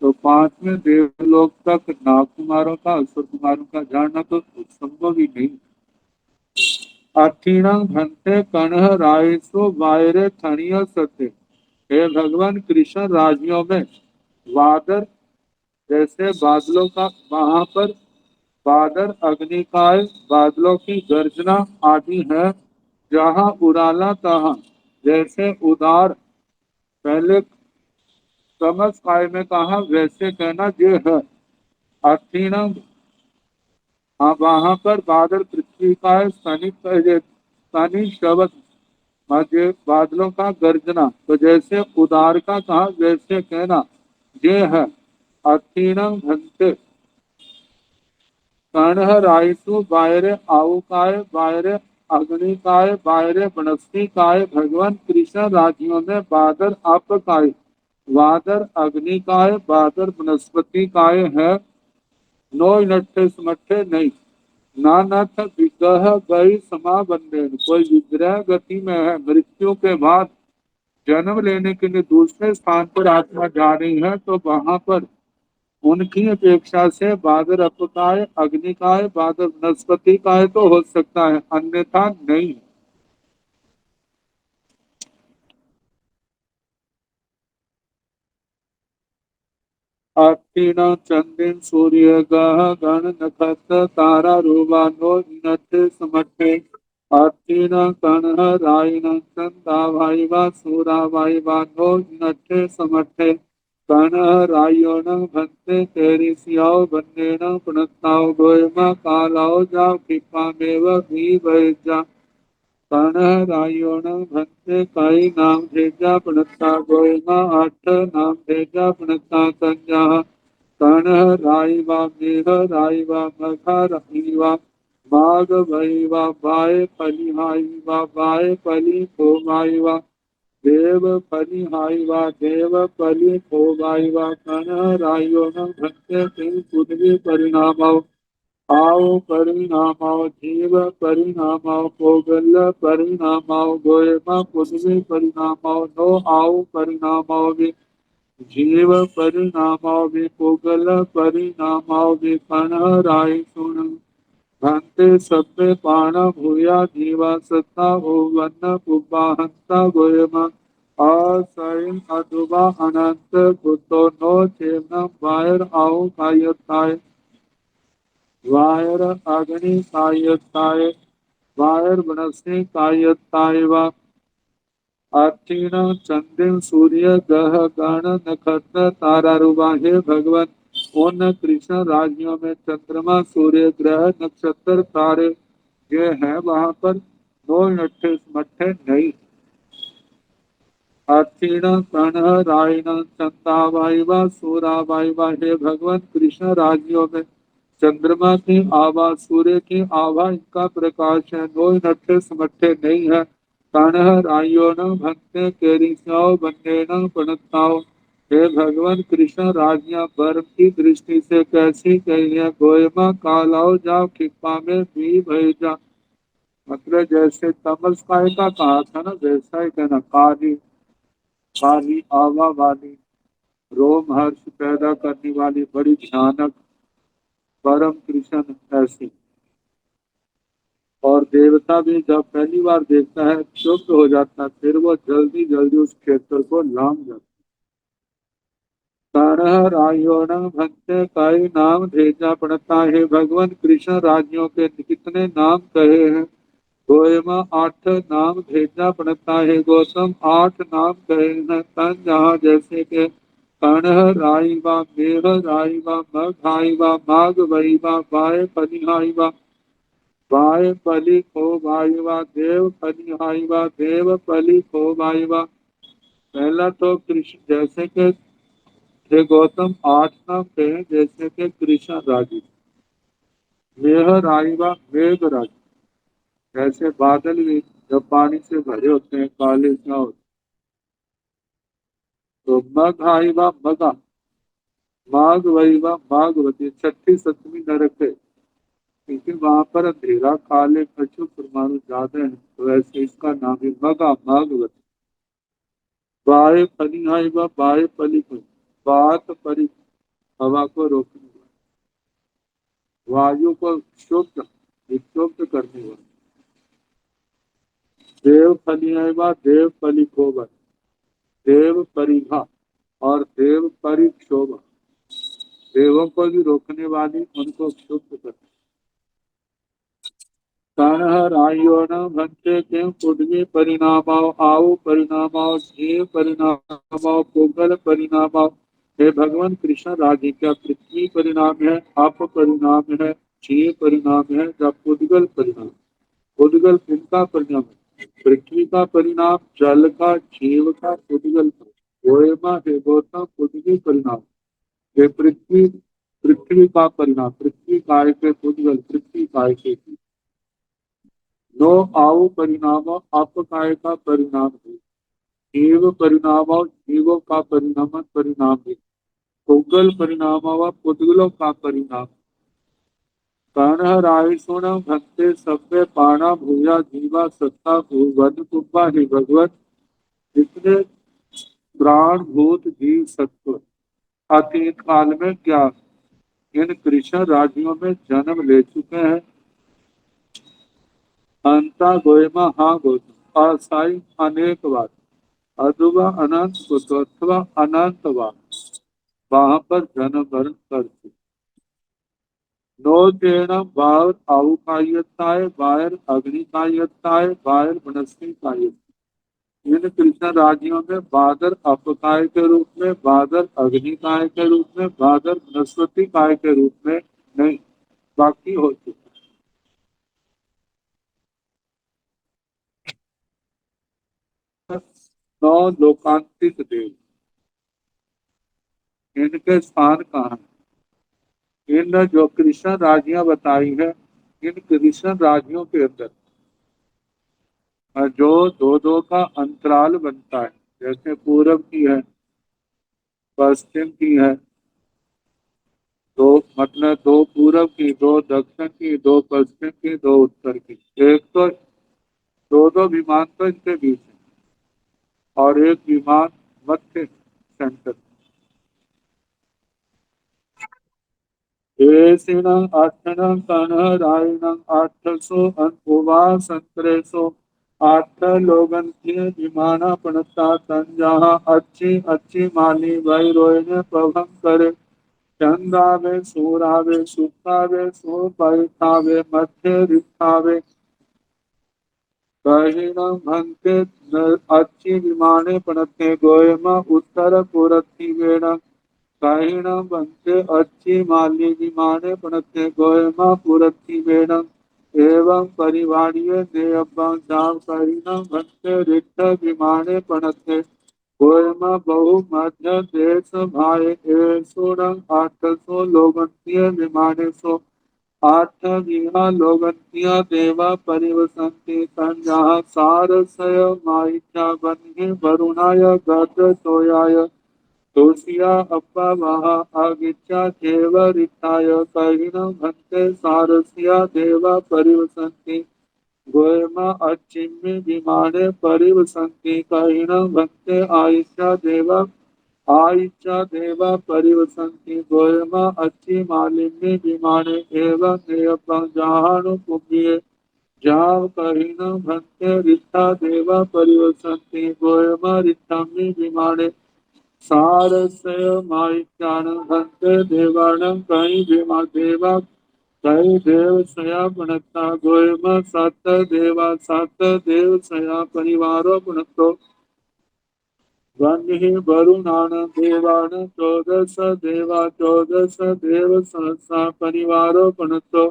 तो 5वें देवलोक तक नागकुमारों का, असुर कुमारों का जाना तो संभव ही नहीं। अठीणंग भंते कणह रायसो वायरे थणीय सत्य। हे भगवान, कृष्ण राज्यों में वादर जैसे बादलों का, वहां पर बादर अग्निकाय बादलों की गर्जना आदि है। जहाँ उड़ाला तहाँ, जैसे उदार, पहले समझ काय में कहा वैसे कहना ये है। अठीणंग, हाँ, वहां पर बादल पृथ्वी का है, शनि शब्द मध्य बादलों का गर्जना, तो जैसे उदार का कहा वैसे कहना ये है। अथीनम घंटे कणह रायसु बायरे आउकाय बायरे अग्निकाय बायरे वनस्पति काय। भगवान, कृष्ण राज्यों में बादर आपकाय, वादर अग्निकाय, बादर वनस्पति काय है, नो इनट्ठे समट्ठे नहीं। नानथ विग्रह गई समाबंधन, कोई विग्रह गति में है, मृत्यु के बाद जन्म लेने के लिए दूसरे स्थान पर आत्मा जा रही है, तो वहां पर उनकी अपेक्षा से बादर अपकाय, अग्निकाय, बादर वनस्पति काय तो हो सकता है, अन्यथा नहीं। अक्षीण चंद्र सूर्य गह गण नक्षत्र तारा रूपानो नथ समर्थे। अक्षीण कण रायण चंदा भाईवा सूरा भाईवा नो नथ समर्थे। कण रायोण भंते तेरी सियाओ बन्नेण पुनताओ गोयमा कालाओ जाओ कृपा मेव भी वैजा। कण रायोण भंते कई नाम भेजा पुनता गोयमा आठ नाम भेजा पुनता संजा। कण रायवा मेघ रायवा मघा रायवा माघ भैवा बाय फलिहाईवा बाय फली भोगाईवा देव फलिहाईवा देव फली भोगाईवा। कण रायो न भक्ते सिंह पृथ्वी परिणाम। आओ परिणामाओ जीव परिणामाओ पोगल परिणामाओ गोयमा पृथ्वी परिणामाओ नो आओ परिणामाओ वे जीव परिणामाओ वे पोगल परिणामाओ वे कण राय सुन भंते सभ्य पाण भूया जीवा सत्ता हो वन कुबाहंता गोयमा असैन अधुबा अनंत कुतो नो चेम वायर आओ कायताय वायर अग्नि कायताय वायर वनस्नि कायताय वा आर्थिण चंद्र सूर्य ग्रह गण नक्षत्र तारारुबा हे भगवान उन कृष्ण राज्यों में चंद्रमा सूर्य ग्रह नक्षत्र तारे ये हैं वहां पर दो नट्ठे मट्ठे नहीं अक्षीण कण रायण चंदा वायुवा सूरा वायुवा हे भगवान कृष्ण राज्यों में चंद्रमा की आभा सूर्य की आभा इनका प्रकाश है दो नट्ठे समट्ठे नहीं है कण रायो न भक्ते केरिस्याओ बन्ने न पणताओ हे भगवान कृष्ण राज्ञा बर्फ की दृष्टि से कैसी कही है गोयमा कालाओ जाओ खिप्पा में भी भय जा मतलब जैसे तमस काय का कहा था ना वैसा ही कहना काली काली आवा वाली रोम हर्ष पैदा करने वाली बड़ी भयानक परम कृष्ण ऐसी और देवता भी जब पहली बार देखता है चुप हो जाता है फिर वो जल्दी जल्दी उस क्षेत्र को लांग जाता है तारह रायोण भक्त कई नाम भेजा पड़ता है भगवान कृष्ण राज्यों के कितने नाम कहे हैं गोयमा आठ नाम भेजना पड़ता है गौतम आठ नाम कहे हैं तन जहाँ जैसे के कण राईवा मेघ राईवा मघाईवा माघ वहीवा बाय पनिहाईवा बाय पली खो भाईवा देव पनिहाईवा देव पली खो भाईवा पहला तो कृष्ण जैसे के थे गौतम आठ नाम कहे जैसे के कृष्ण राजी मेघ राईवा मेघ राजी ऐसे बादल भी जब पानी से भरे होते हैं काले क्या होते तो मग आईवा मगा माघ वहीवा माघवती छठी सप्तमी नरक है क्योंकि वहां पर अंधेरा काले कछु परमाणु ज्यादा है तो ऐसे इसका नाम है मगा माघवती बाय फनी आईवा बाय पली बात परी हवा को रोकने वाला वायु को शुद्ध विक्षुब्ध करने वाला देव फनी आईवा देव पली कोबर देव परिभा और देव परिक्षोभ देवों को भी रोकने वाली उनको शुद्ध कर रायोण भंते किम पुडवी परिणामाओ आओ परिणामाओ जीव परिणामाओ पोगल परिणामाओ हे भगवान कृष्ण राधे क्या पृथ्वी परिणाम है आप परिणाम है जीव परिणाम है या पुद्गल परिणाम पुद्गल किनका परिणाम है पृथ्वी का परिणाम जल का जीव का पुद्गल का गोयमा हे गौतम पुद्वी परिणाम ये पृथ्वी पृथ्वी का परिणाम पृथ्वी काय के पुद्गल पृथ्वी काय के नो आओ परिणाम अप काय का परिणाम है जीव परिणाम जीवों का परिणाम परिणाम है पुद्गल परिणाम व पुद्गलों का परिणाम कर्ण राय सुण भक्ते सभ्य पाणा भूया जीवा सत्ता भूवन कुब्बा ही भगवत जितने प्राण भूत जीव सत्व अतीत काल में क्या इन कृष्ण राज्यों में जन्म ले चुके हैं अंता गोयमा हाँ गौतम असाई अनेक बार अथवा अनंत कुतो अथवा अनंत बार वहां पर जन्म भरण कर चुके नो तेण बाहर आउ कायताय बाहर अग्नि कायताय बाहर वनस्पति कायताय इन कृष्ण राज्यों में बादर अपकाय के रूप में बादर अग्नि काय के रूप में बादर वनस्पति काय के रूप में नहीं बाकी हो चुके नौ लोकांतिक देव इनके स्थान कहाँ है इन जो कृष्ण राज्यां बताई है इन कृष्ण राज्यों के अंदर जो दो दो का अंतराल बनता है जैसे पूरब की है पश्चिम की है दो मतलब दो पूरब की, दो दक्षिण की, दो पश्चिम की, दो उत्तर की। एक तो दो दो विमान तो इसके बीच है, और एक विमान मध्य सेंटर। एसिनं अठनं कनहराइनं आठसो अनपुवा संतरेसो आठ लोगन के विमाना पणता तंजाहा अच्छी अच्छी माली वही रोयने प्रभम करे चंदावे सूरावे सुखावे सो परितावे मध्य रिक्तावे कहिणं भंते अच्छी विमाने पणते गोयमा उत्तर पुरति वेण काहिणं वन्ते अच्छी माली विमाने पुनते गोयमा पुरति वेणं एवं परिवार्य देयब्बं जाम काहिणं वन्ते रिक्त विमाने पुनते गोयमा बहु मध्य देश भाए एसुणं आठसो लोगन्तीय विमाने सो आठ विहा लोगन्तीय देवा परिवसन्ति तंजः सारसय माइक्या बन्हि वरुणाय गद्र सोयाय तोषिया अप्पा महा आगिच्चा देव रिताय कहिनं भक्ते सारसिया देवा परिवसन्ति गोयमा अचिम्मि विमाने परिवसन्ति कहिनं भक्ते आयिच्चा देवा परिवसन्ति गोयमा अच्छी मालिन्य विमाने एवं नेयपं जहानु कुम्भिये जाव कहिनं भक्ते रिता देवा परिवसन्ति गोयमा रिताम्मि विमाने सारस्य मायिक्यान भक्ते देवानं कई देवा देवा कई देव सया पुनता गोयम सत देवा सत देव सया परिवारो पुनतो वन्हि वरुणान देवान चौदस देवा चौदस देव सहसा परिवारो पुनतो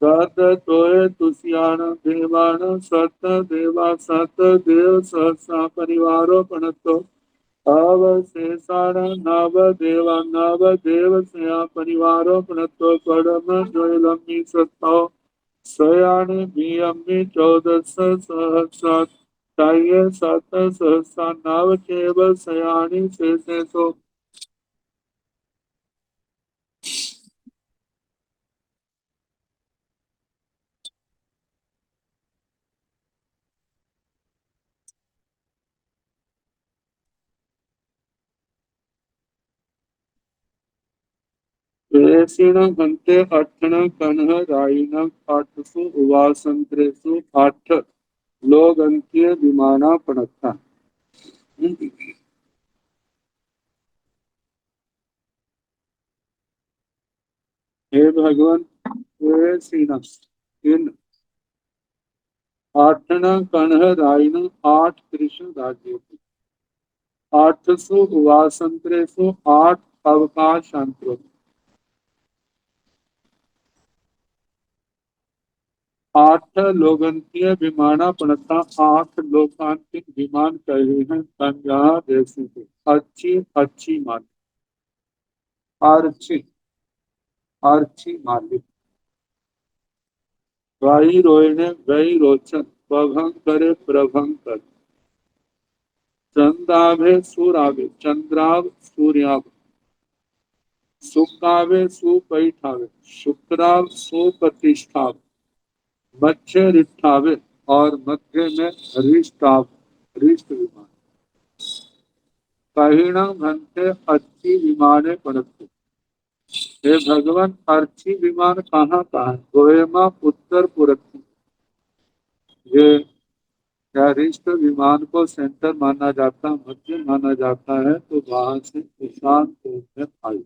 सत तोय तुष्यान देवान सत देवा सत देव सहसा परिवारो पुनतो अवशेषाण नव देवा नव देव सया परिवारो पुनतो परम ज्वलमी सत्तो सयानि बियम्मि चौदस सहस्र ताये सत सहस्रा नव केव सयानि शेषेशो प्रेषिण हन्ते अट्ठन कन्ह रायिण आठसु उवासंत्रेषु आठ लोग अंत्य विमाना पड़ता। हे भगवान प्रेषिण इन आठन कन्ह रायिण आठ कृष्ण राज्यों की, आठसु उवासंत्रेषु आठ अवकाशांतरों, आठ लोगंतीय विमाना पड़ता। आठ लोकांतिक विमान कहे हैं संज्ञा देशों के अच्छी अच्छी मालिक आरची आरची मालिक वाई रोयने वही रोचन प्रभंकरे प्रभंकर चंदाभे सूराभे चंद्राव सूर्याभ सुखावे सुपैठावे शुक्राव सुप्रतिष्ठाव मच्छर रिष्ठावे और मध्य में रिष्टाव रिष्ट विमान कहिणा घंटे अच्छी विमाने पड़ते। हे भगवान अच्छी विमान कहाँ कहाँ है? गोयमा उत्तर पूरब ये रिष्ट विमान को सेंटर माना जाता, मध्य माना जाता है, तो वहां से ईशान कोण में आई।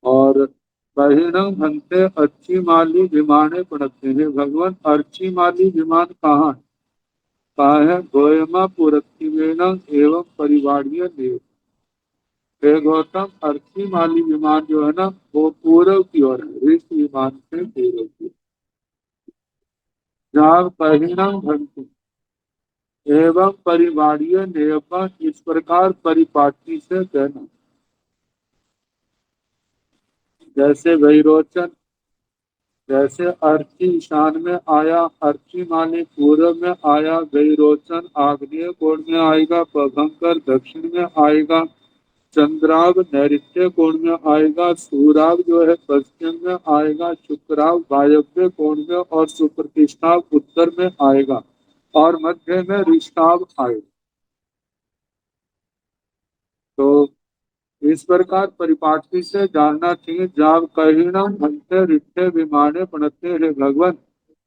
और बहिणम भंते अच्छी माली विमाने पड़ते हैं। भगवान अच्छी माली विमान कहाँ है? कहा है गोयमा पुरत्तिवेण एवं परिवारीय देव। हे गौतम अर्थी माली विमान जो है ना वो पूर्व की ओर है, ऋषि विमान से पूर्व की। जहाँ परिणाम भंतु एवं परिवारीय देव इस प्रकार परिपाटी से कहना। जैसे वैरोचन जैसे अर्थी ईशान में आया, अर्थी माली पूर्व में आया, वैरोचन आग्नेय कोण में आएगा, प्रभंकर दक्षिण में आएगा, चंद्राव नैऋत्य कोण में आएगा, सूराव जो है पश्चिम में आएगा, शुक्राव वायव्य कोण में और सुप्रतिष्ठाव उत्तर में आएगा और मध्य में ऋषाव आएगा। तो इस प्रकार परिपाटी से जानना चाहिए। जाव कहीणम भंते रिठे विमाने पणते हे भगवान,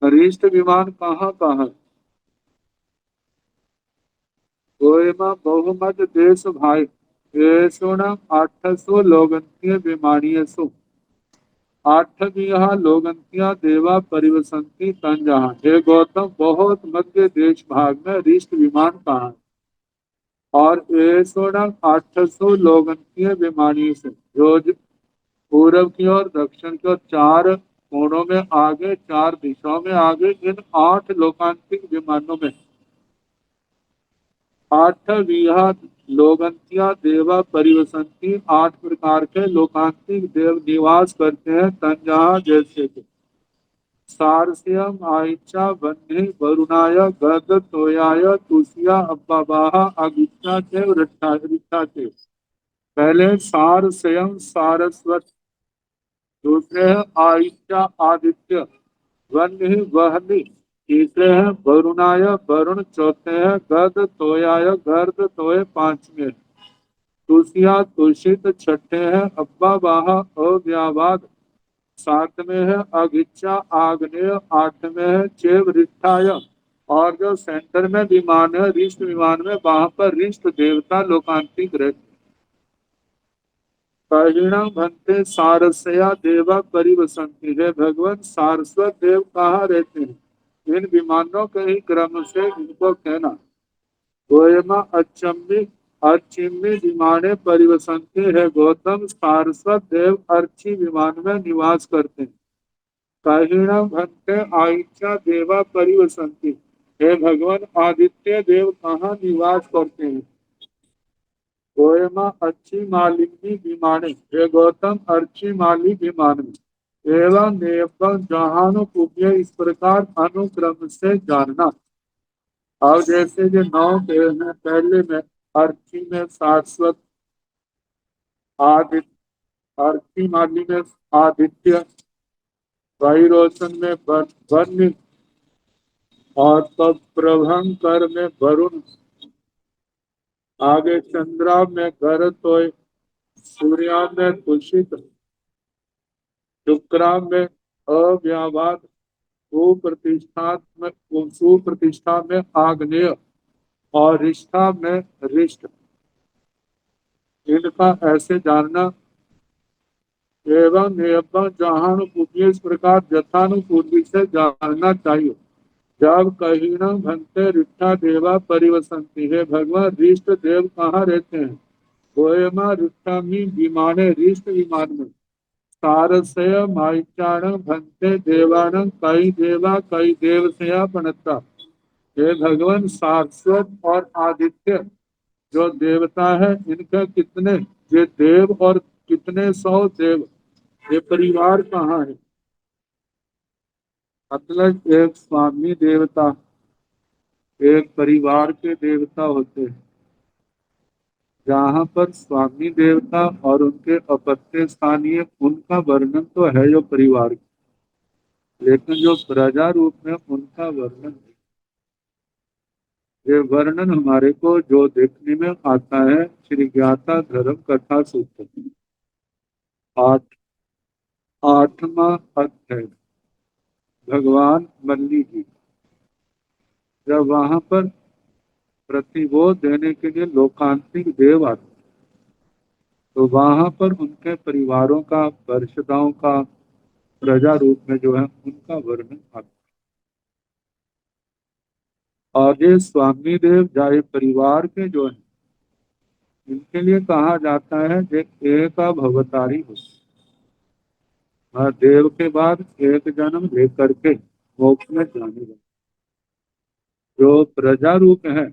रिष्ट विमान कहाँ कहाँ? गोयमा बहुमत देश भाई, ये सुनम 800 लोगंतीय विमानियसु, 8 लोगंतियां देवा परिवसंती तन जहाँ। हे गौतम, बहुत मध्य देश भाग में रिष्ट विमान कहाँ है? और ये सुनम 800 लोगंतीय विमानी से जो पूरब की ओर, दक्षिण की ओर, चार कोणों में आगे, चार दिशाओं में आगे, इन 8 लोकांतिक विमानों में 8 लोगंतिया देवा परिवसंती, 8 प्रकार के लोकांतिक देव निवास करते हैं तंजहा जैसे कि सारस्यम आइचा बन्ही वरुणाय गद तोयाय तुषिया अब्बाबाहा अगिच्चा के वृक्षा के। पहले सार स्वयं सारस्वत, दूसरे हैं आदित्य आदित्य, वन्य वहनी, तीसरे हैं वरुणाय वरुण, चौथे हैं गर्द तोयाय गर्द तोय, पांचवे तुलसिया तुलसित, छठे हैं अब्बा बाहा अव्यावाद, सातवें है अगिच्चा आग्नेय, आठवें है चेव रिष्ठाय। और जो सेंटर में विमान है रिष्ट विमान में, वहां पर रिष्ट देवता लोकांतिक रहते। कहिणा भंते सारसया देवा परिवसंति, है भगवान सारस्वत देव कहाँ रहते हैं? इन विमानों के ही क्रम से इनको कहना। गोयमा अचम्बी अर्चिम्बी विमाने परिवसंति, है गौतम सारस्वत देव अर्ची विमान में निवास करते हैं। कहिणा भंते आइचा देवा परिवसंति, हे भगवान आदित्य देव कहाँ निवास करते हैं? गोयमा अच्छी मालिनी विमाने, हे गौतम अर्ची माली विमान में एवं एवं जहानुपूज्य, इस प्रकार अनुक्रम से जानना। अब जैसे जो 9 हैं, पहले में अर्ची में शाश्वत आदित्य, अर्ची माली में आदित्य, वायु रोशन में वन्य, और तब प्रभंकर में वरुण, आगे चंद्रा में गरतोय, सूर्या में तुषित, शुक्रा में अव्यावाद, सुप्रतिष्ठा में आग्नेय, और रिष्ठा में रिष्ट। इनका ऐसे जानना। एवं एवं जहानुपूर्वी, इस प्रकार यथानुपूर्वी से जानना चाहिए। जब कहीण भंते रिष्ठा देवा परिवसंती, है भगवान रिष्ट देव कहाँ रहते हैं? गोयमा रिष्ठामी विमाने, रिष्ट विमान में सारसय माइचाण भंते देवान, कई देवा कई देवसया पणता। हे भगवान सारस्वत और आदित्य जो देवता है, इनका कितने ये देव और कितने 100 देव, ये परिवार कहाँ है? मतलब एक स्वामी देवता, एक परिवार के देवता होते हैं। जहाँ पर स्वामी देवता और उनके अपत्य स्थानीय, उनका वर्णन तो है जो परिवार, लेकिन जो प्रजा रूप में उनका वर्णन, ये वर्णन हमारे को जो देखने में आता है श्री ज्ञाता धर्म कथा सूत्र में, आठ 8वां अध्याय, भगवान मल्ली जी जब वहां पर प्रतिबोध देने के लिए लोकांतिक देव आते, तो वहां पर उनके परिवारों का, परिषदाओं का, प्रजा रूप में जो है उनका वर्णन आता है। और ये स्वामी देव जाए परिवार के जो है, इनके लिए कहा जाता है कि एक भवतारी हो, देव के बाद एक जन्म लेकर के मोक्ष में जाने लगे। जो प्रजा रूप है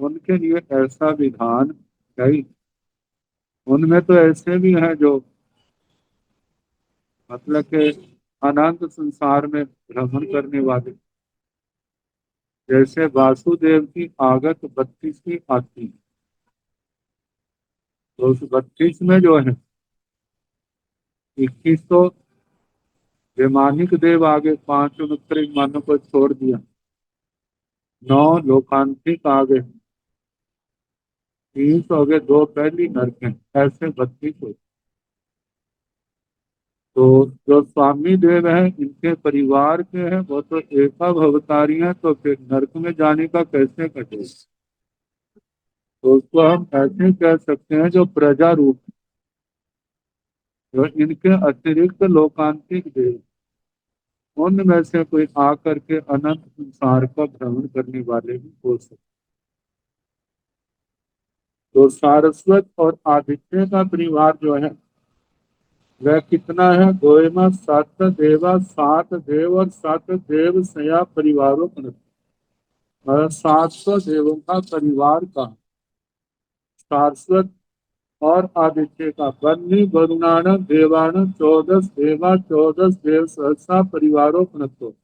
उनके लिए ऐसा विधान नहीं। उनमें तो ऐसे भी हैं जो मतलब के अनंत संसार में भ्रमण करने वाले, जैसे वासुदेव की आगत 32वीं आती, तो उस 32 में जो है 21 तो वैमानिक देव आगे, 5 अनुत्तरिक मानों को छोड़ दिया, 9 लोकांतिक आगे, 30 हो गए, 2 पहली नरक हैं, ऐसे 32 हो। तो जो स्वामी देव है इनके परिवार के हैं वो तो एकव अवतारी हैं, तो फिर नरक में जाने का कैसे कटे। तो उसको हम ऐसे कह सकते हैं जो प्रजा रूप, जो इनके अतिरिक्त लोकांतिक देव, उनमें से कोई आकर के अनंत संसार का भ्रमण करने वाले भी हो सकते। तो सारस्वत और आदित्य का परिवार जो है वह कितना है, गोयमा 7 देवा, 7 देव और 7 देव सया परिवारों का, 700 देवों का परिवार का सारस्वत और आदित्य का, बन्नी वरुणान देवान 14 देवा, 14 देव सहसा परिवारों को,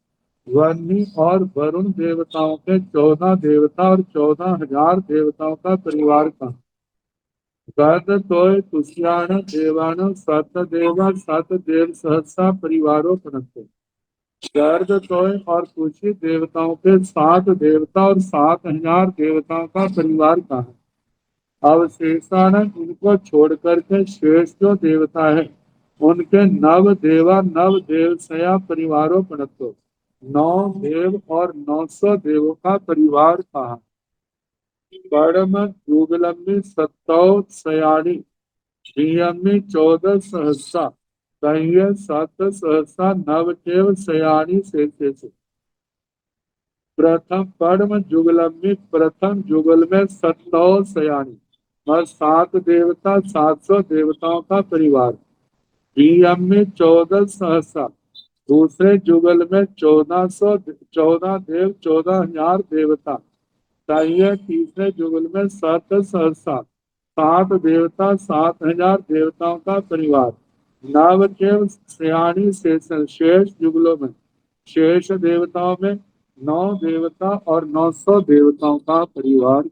वन्नी और वरुण देवताओं के 14 देवता और 14,000 देवताओं का परिवार का, गद तोय तुष्याण देवान 7 देवा, 7 देव सहसा परिवारों को, गर्द तोय और कुशी देवताओं के 7 देवता और 7,000 देवताओं का परिवार का है। अवशेषान इनको छोड़ करके शेष जो देवता है उनके नव देवा, नव देव सया परिवारों प्रणतो, 9 देव और 900 देवों का परिवार था। परम युगलम्बी 27 सयानी, नियमी 14 सहस्रा, कहिए 7 सहस्रा, नवदेव सयानी से। प्रथम परम जुगलम में, प्रथम जुगल में 27 सयानी और 7 देवता, 700 देवताओं का परिवार, डीएम में 14 सहस्रा, दूसरे जुगल में 1400, 14 देव, 14,000 देवता, चाहिए तीसरे जुगल में 7 सहस्रा, 7 देवता, 7,000 देवताओं का परिवार, नवदेव सयानी शेष जुगलों में, शेष देवताओं में 9 देवता और 900 देवताओं का परिवार।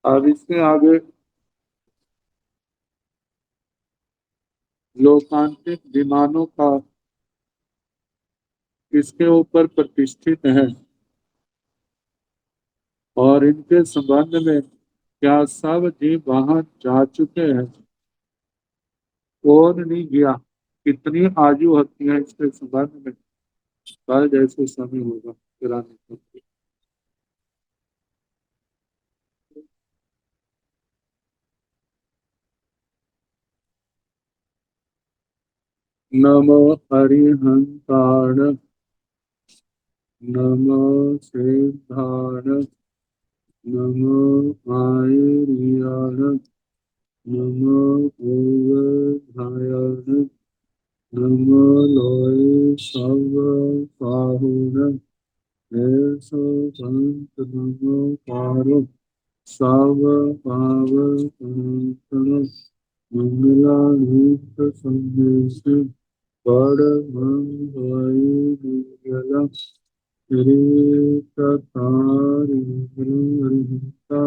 अब इसके आगे लोकांतिक विमानों का इसके ऊपर प्रतिष्ठित है, और इनके संबंध में क्या सब जीव वहां जा चुके हैं, कौन नहीं गया, कितनी आयु होती है इसके संबंध में, कल जैसे समय होगा कराने का। नमो हरिहंताण, नमो सिद्धाण, नमो आयर्याण, नमो ओवधायाण, नमो लोय सव पाहुण, ऐसो संत नमो पारो, सव पाव संतन, मंगलानीत संदेश, बड़ मंगवाई मंगलम, श्री तथारि हरिहंता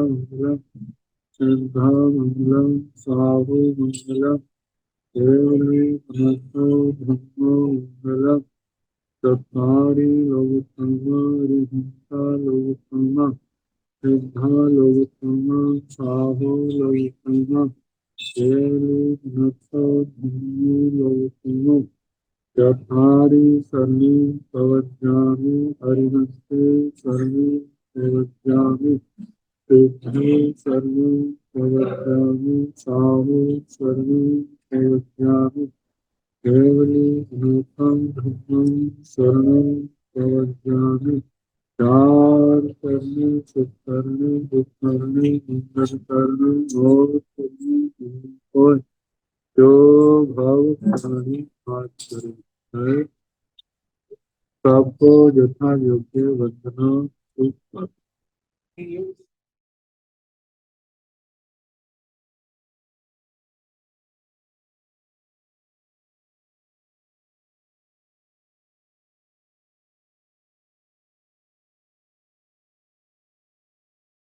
श्रद्धा मंगलम, साहु मंगलम, देवनी भक्तो ब्रह्मो मंगलम, चत्वारि लोकधर्मा हरिहंता लोकधर्मा, श्रद्धा लोकधर्मा, साहु लोकधर्मा, देवनी भक्तो ब्रह्मो लोकधर्मा, चत्वारि सर्वे प्रवज्ञामि, हरिहंते सर्वे प्रवज्ञामि, सिद्धि सर्वे प्रवक्ष्यामि, साहु सर्वे प्रवक्ष्यामि, केवली अनूठं ब्रह्मं शरणं प्रवक्ष्यामि, चार करने सुख करने दुख करने मंगल करने और करने और जो भाव प्राणी बात करे है, सबको यथा योग्य वंदना